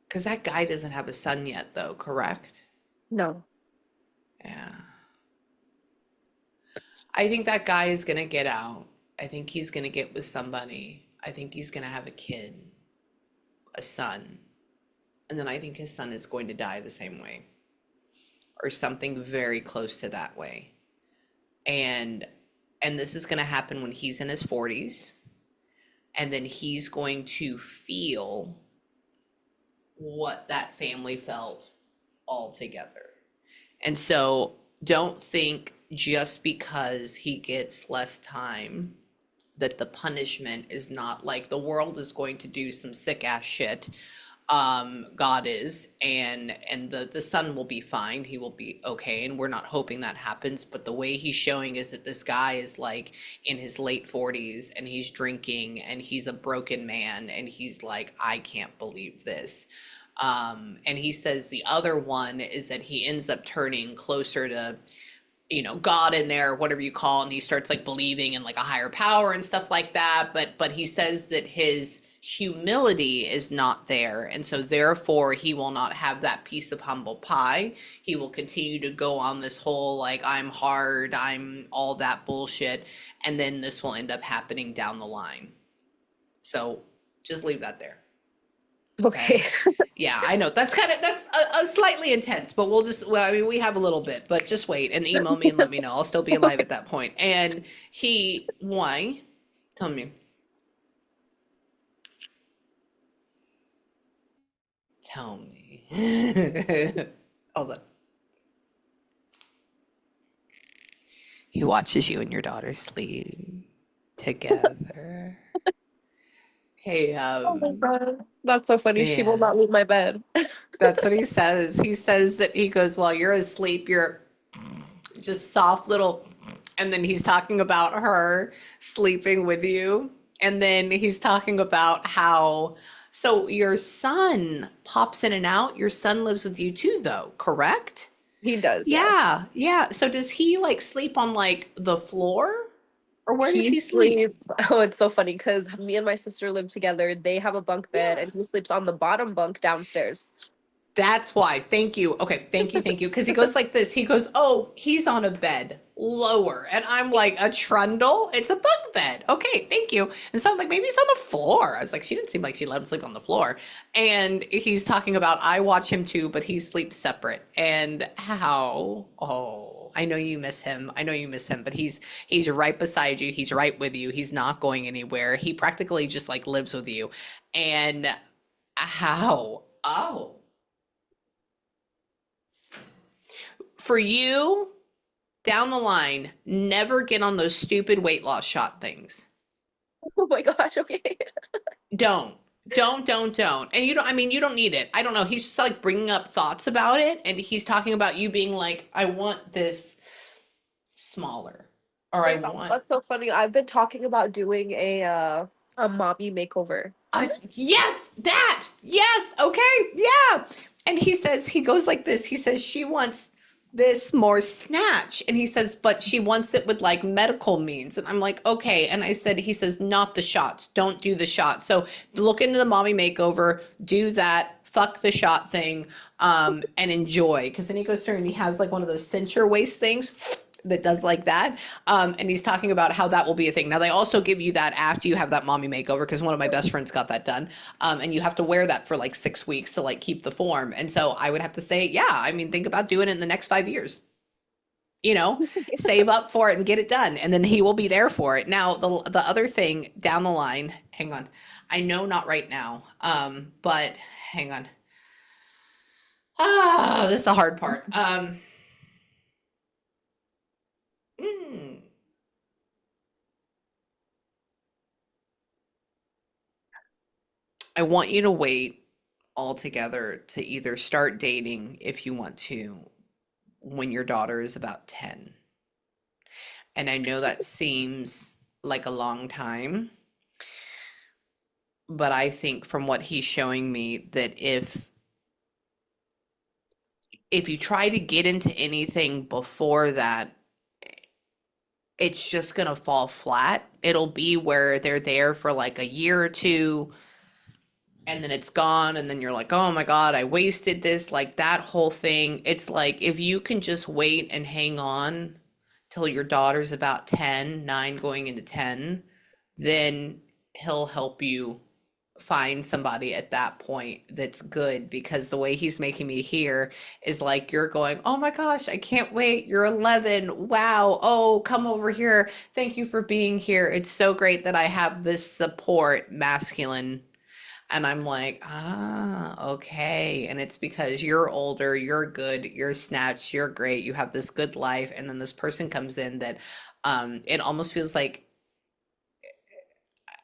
Speaker 1: because that guy doesn't have a son yet, though, correct?
Speaker 2: No.
Speaker 1: Yeah. I think that guy is going to get out. I think he's going to get with somebody. I think he's going to have a kid, a son. And then I think his son is going to die the same way or something very close to that way. And this is going to happen when he's in his 40s. And then he's going to feel what that family felt all together. And so don't think just because he gets less time that the punishment is not like the world is going to do some sick ass shit. God is, and the son will be fine. He will be okay, and we're not hoping that happens. But the way he's showing is that this guy is like in his late 40s, and he's drinking, and he's a broken man, and he's like, I can't believe this. And he says the other one is that he ends up turning closer to, you know, God in there, whatever you call it, and he starts like believing in like a higher power and stuff like that. But he says that his humility is not there, and so therefore he will not have that piece of humble pie. He will continue to go on this whole like I'm hard, I'm all that bullshit, and then this will end up happening down the line. So just leave that there.
Speaker 2: Okay.
Speaker 1: Okay. Yeah, I know. That's a slightly intense, but well, I mean, we have a little bit, but just wait and email me and let me know. I'll still be alive at that point. And why? Tell me. Tell me. Hold on. He watches you and your daughter sleep together. Hey,
Speaker 2: Oh my God. That's so funny. She will
Speaker 1: yeah.
Speaker 2: not leave my bed.
Speaker 1: That's what he says. He says that he goes, while you're asleep, you're just soft little, and then he's talking about her sleeping with you. And then he's talking about how, so your son pops in and out. Your son lives with you too, though, correct?
Speaker 2: He does, yes.
Speaker 1: Yeah, yeah. So does he like sleep on like the floor? Or where does
Speaker 2: He
Speaker 1: he sleep?
Speaker 2: sleeps. Oh, it's so funny because me and my sister live together. They have a bunk bed,
Speaker 1: Yeah.
Speaker 2: and he sleeps on the bottom bunk downstairs.
Speaker 1: That's why. Thank you. Okay, thank you, thank you. Because he goes like this. He goes, "Oh, he's on a bed lower," and I'm like, "A trundle? It's a bunk bed." Okay, thank you. And so I'm like, "Maybe he's on the floor." I was like, "She didn't seem like she let him sleep on the floor." And he's talking about I watch him too, but he sleeps separate. And how? Oh, I know you miss him. I know you miss him, but he's right beside you. He's right with you. He's not going anywhere. He practically just like lives with you. And how? Oh. For you, down the line, never get on those stupid weight loss shot things.
Speaker 2: Oh my gosh, okay.
Speaker 1: Don't. Don't. And you don't, I mean, you don't need it. I don't know. He's just like bringing up thoughts about it. And he's talking about you being like, I want this smaller. or
Speaker 2: Oh
Speaker 1: I
Speaker 2: my gosh,
Speaker 1: want.
Speaker 2: that's so funny. I've been talking about doing a mommy makeover.
Speaker 1: Yes, that. Yes. Okay. Yeah. And he says, he goes like this. He says, she wants this more snatch. And he says, but she wants it with like medical means. And I'm like, okay. And I said, he says, not the shots. Don't do the shots. So look into the mommy makeover, do that. Fuck the shot thing, and enjoy. Because then he goes through and he has like one of those cincher waist things that does like that. And he's talking about how that will be a thing. Now, they also give you that after you have that mommy makeover, because one of my best friends got that done. And you have to wear that for like 6 weeks to like keep the form. And so I would have to say, yeah, I mean, think about doing it in the next 5 years. You know, save up for it and get it done. And then he will be there for it. Now, the other thing down the line, hang on. I know not right now, but hang on. Ah, this is the hard part. Mm, I want you to wait altogether to either start dating if you want to when your daughter is about 10. And I know that seems like a long time, but I think from what he's showing me that if you try to get into anything before that, it's just going to fall flat. It'll be where they're there for like a year or two and then it's gone and then you're like, oh my god, I wasted this, like that whole thing. It's like if you can just wait and hang on till your daughter's about 10, 9 going into 10, then he'll help you find somebody at that point that's good, because the way he's making me hear is like you're going, oh my gosh, I can't wait, you're 11, wow, oh, come over here, thank you for being here, it's so great that I have this support masculine. And I'm like, ah, okay. And it's because you're older, you're good, you're snatched, you're great, you have this good life. And then this person comes in that it almost feels like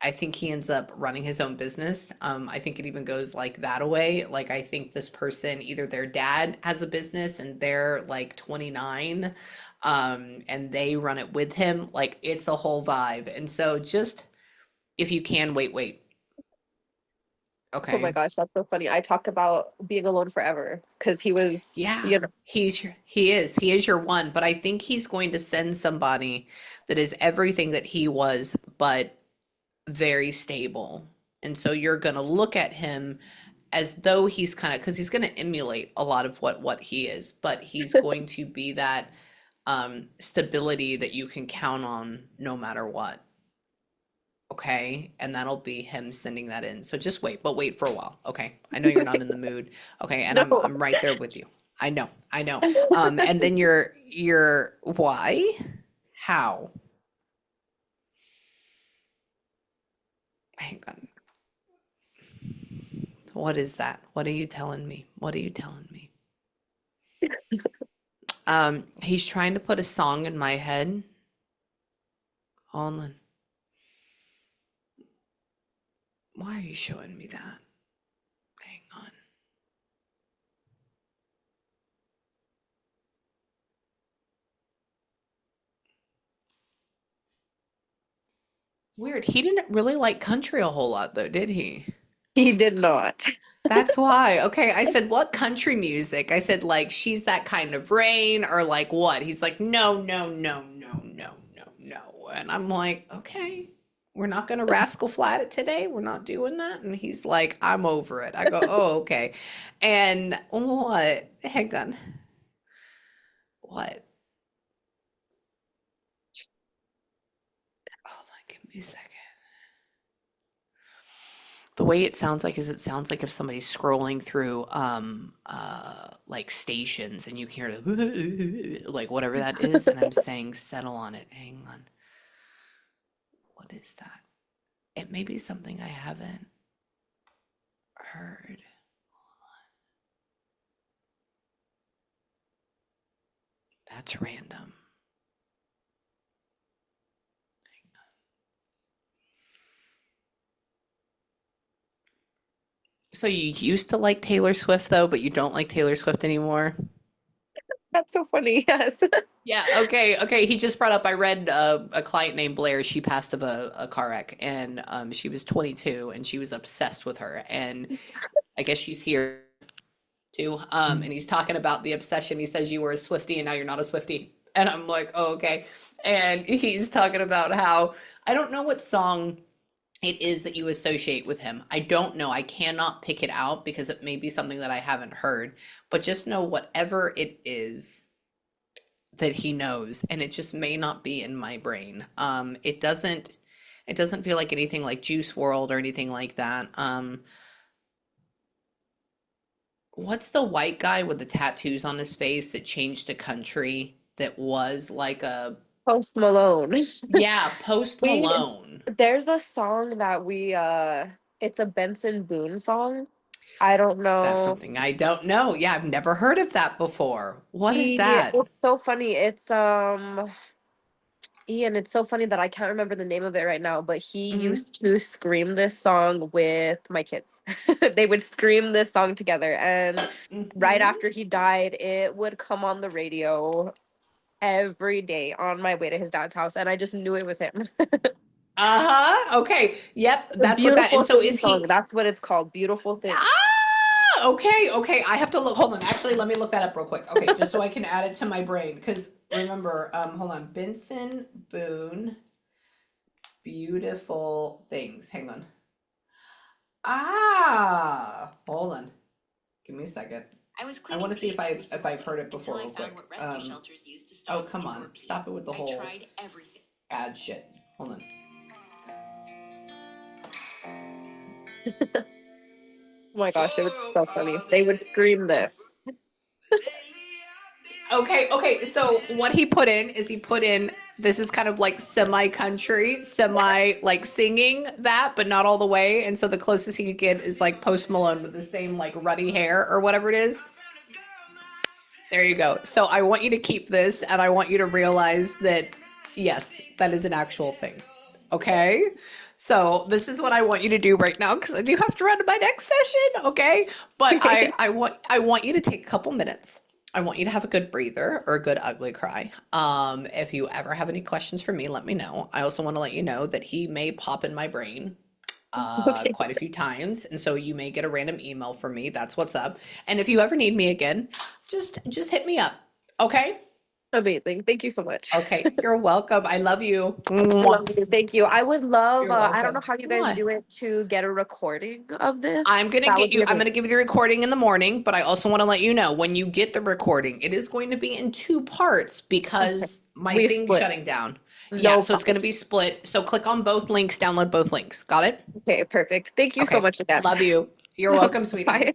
Speaker 1: I think he ends up running his own business. I think it even goes like that away. Like I think this person, either their dad has a business and they're like 29, and they run it with him. Like it's a whole vibe. And so just if you can wait.
Speaker 2: Oh my
Speaker 1: Okay.
Speaker 2: gosh, that's so funny. I talked about being alone forever because he was,
Speaker 1: Yeah,
Speaker 2: you know,
Speaker 1: he is your one, but I think he's going to send somebody that is everything that he was, but very stable. And so you're going to look at him as though he's kind of, because he's going to emulate a lot of what he is, but he's going to be that stability that you can count on no matter what. Okay, and that'll be him sending that in. So just wait, but wait for a while. Okay, I know you're not in the mood. Okay, and I'm
Speaker 2: no.
Speaker 1: I'm right there with you. I know. And then your why? How? Hang on. What is that? What are you telling me? What are you telling me? He's trying to put a song in my head. Hold on. Why are you showing me that? Hang on. Weird. He didn't really like country a whole lot though, did he?
Speaker 2: He did not.
Speaker 1: That's why. Okay, I said, what country music? I said, like, she's that kind of rain, or like what? He's like, no, no, no, no, no, no, no. And I'm like, okay, we're not gonna rascal flat it today. We're not doing that. And he's like, I'm over it. I go, oh, okay. And what? Hang on. What? Hold on, give me a second. The way it sounds like is it sounds like if somebody's scrolling through like stations and you can hear the like whatever that is, and I'm saying settle on it. Hang on. What is that? It may be something I haven't heard. That's random. So you used to like Taylor Swift though, but you don't like Taylor Swift anymore?
Speaker 2: That's so funny. Yes.
Speaker 1: Yeah. Okay. Okay. He just brought up. I read a client named Blair. She passed of a car wreck, and she was 22, and she was obsessed with her. And I guess she's here too. And he's talking about the obsession. He says you were a Swiftie, and now you're not a Swiftie. And I'm like, oh, okay. And he's talking about how I don't know what song it is that you associate with him. I don't know. I cannot pick it out because it may be something that I haven't heard. But just know whatever it is that he knows, and it just may not be in my brain. It doesn't feel like anything like Juice World or anything like that. What's the white guy with the tattoos on his face that changed to country that was like a,
Speaker 2: Post Malone.
Speaker 1: yeah, Post
Speaker 2: We
Speaker 1: Malone.
Speaker 2: There's a song that we it's a Benson Boone song. I don't
Speaker 1: That's
Speaker 2: know.
Speaker 1: something I don't know. Yeah, I've never heard of that before. What is
Speaker 2: He
Speaker 1: that?
Speaker 2: It's so funny. It's Ian, it's so funny that I can't remember the name of it right now, but he
Speaker 1: Hmm.
Speaker 2: used to scream this song with my kids. They would scream this song together, and right
Speaker 1: Hmm.
Speaker 2: after he died, it would come on the radio every day on my way to his dad's house, and I just knew it was him.
Speaker 1: Uh-huh. Okay. Yep,
Speaker 2: The
Speaker 1: that's what that. And
Speaker 2: Beautiful
Speaker 1: so
Speaker 2: Thing
Speaker 1: is
Speaker 2: song.
Speaker 1: he.
Speaker 2: That's what it's called. Beautiful Thing.
Speaker 1: Okay, okay. I have to look. Hold on. Actually, let me look that up real quick. Okay, just so I can add it to my brain. Because remember, hold on. Benson Boone, Beautiful Things. Hang on. Hold on. Give me a second. I want to see if I've heard it before real quick. Oh, come on. Stop it with the whole ad shit. Hold on.
Speaker 2: Oh my gosh, it was so funny. They would scream this.
Speaker 1: Okay, okay. So what he put in is he put in this is kind of like semi country, semi like singing that, but not all the way. And so the closest he could get is like Post Malone with the same like ruddy hair or whatever it is. There you go. So I want you to keep this and I want you to realize that yes, that is an actual thing. Okay? So this is what I want you to do right now because I do have to run to my next session, okay? But
Speaker 2: Okay.
Speaker 1: I want you to take a couple minutes. I want you to have a good breather or a good ugly cry. If you ever have any questions for me, let me know. I also want to let you know that he may pop in my brain
Speaker 2: Okay.
Speaker 1: quite a few times, and so you may get a random email from me. That's what's up. And if you ever need me again, just hit me up. Okay?
Speaker 2: Amazing. Thank you so much.
Speaker 1: Okay. You're welcome. I love you.
Speaker 2: I love
Speaker 1: Mwah.
Speaker 2: you. Thank you. I would love,
Speaker 1: You're
Speaker 2: I don't know
Speaker 1: welcome.
Speaker 2: how you guys
Speaker 1: What?
Speaker 2: do it to get a recording of this.
Speaker 1: I'm gonna
Speaker 2: That
Speaker 1: get
Speaker 2: would be
Speaker 1: you, I'm gonna
Speaker 2: amazing.
Speaker 1: give you the recording in the morning, but I also want to let you know when you get the recording, it is going to be in two parts
Speaker 2: Okay.
Speaker 1: because my
Speaker 2: We
Speaker 1: thing's
Speaker 2: split.
Speaker 1: shutting down. Yeah,
Speaker 2: No
Speaker 1: so it's
Speaker 2: problem.
Speaker 1: gonna be split. So click on both links, download both links. Got it?
Speaker 2: Okay, perfect. Thank you so
Speaker 1: Okay.
Speaker 2: much again.
Speaker 1: Love you. You're welcome, sweetie.
Speaker 2: Bye.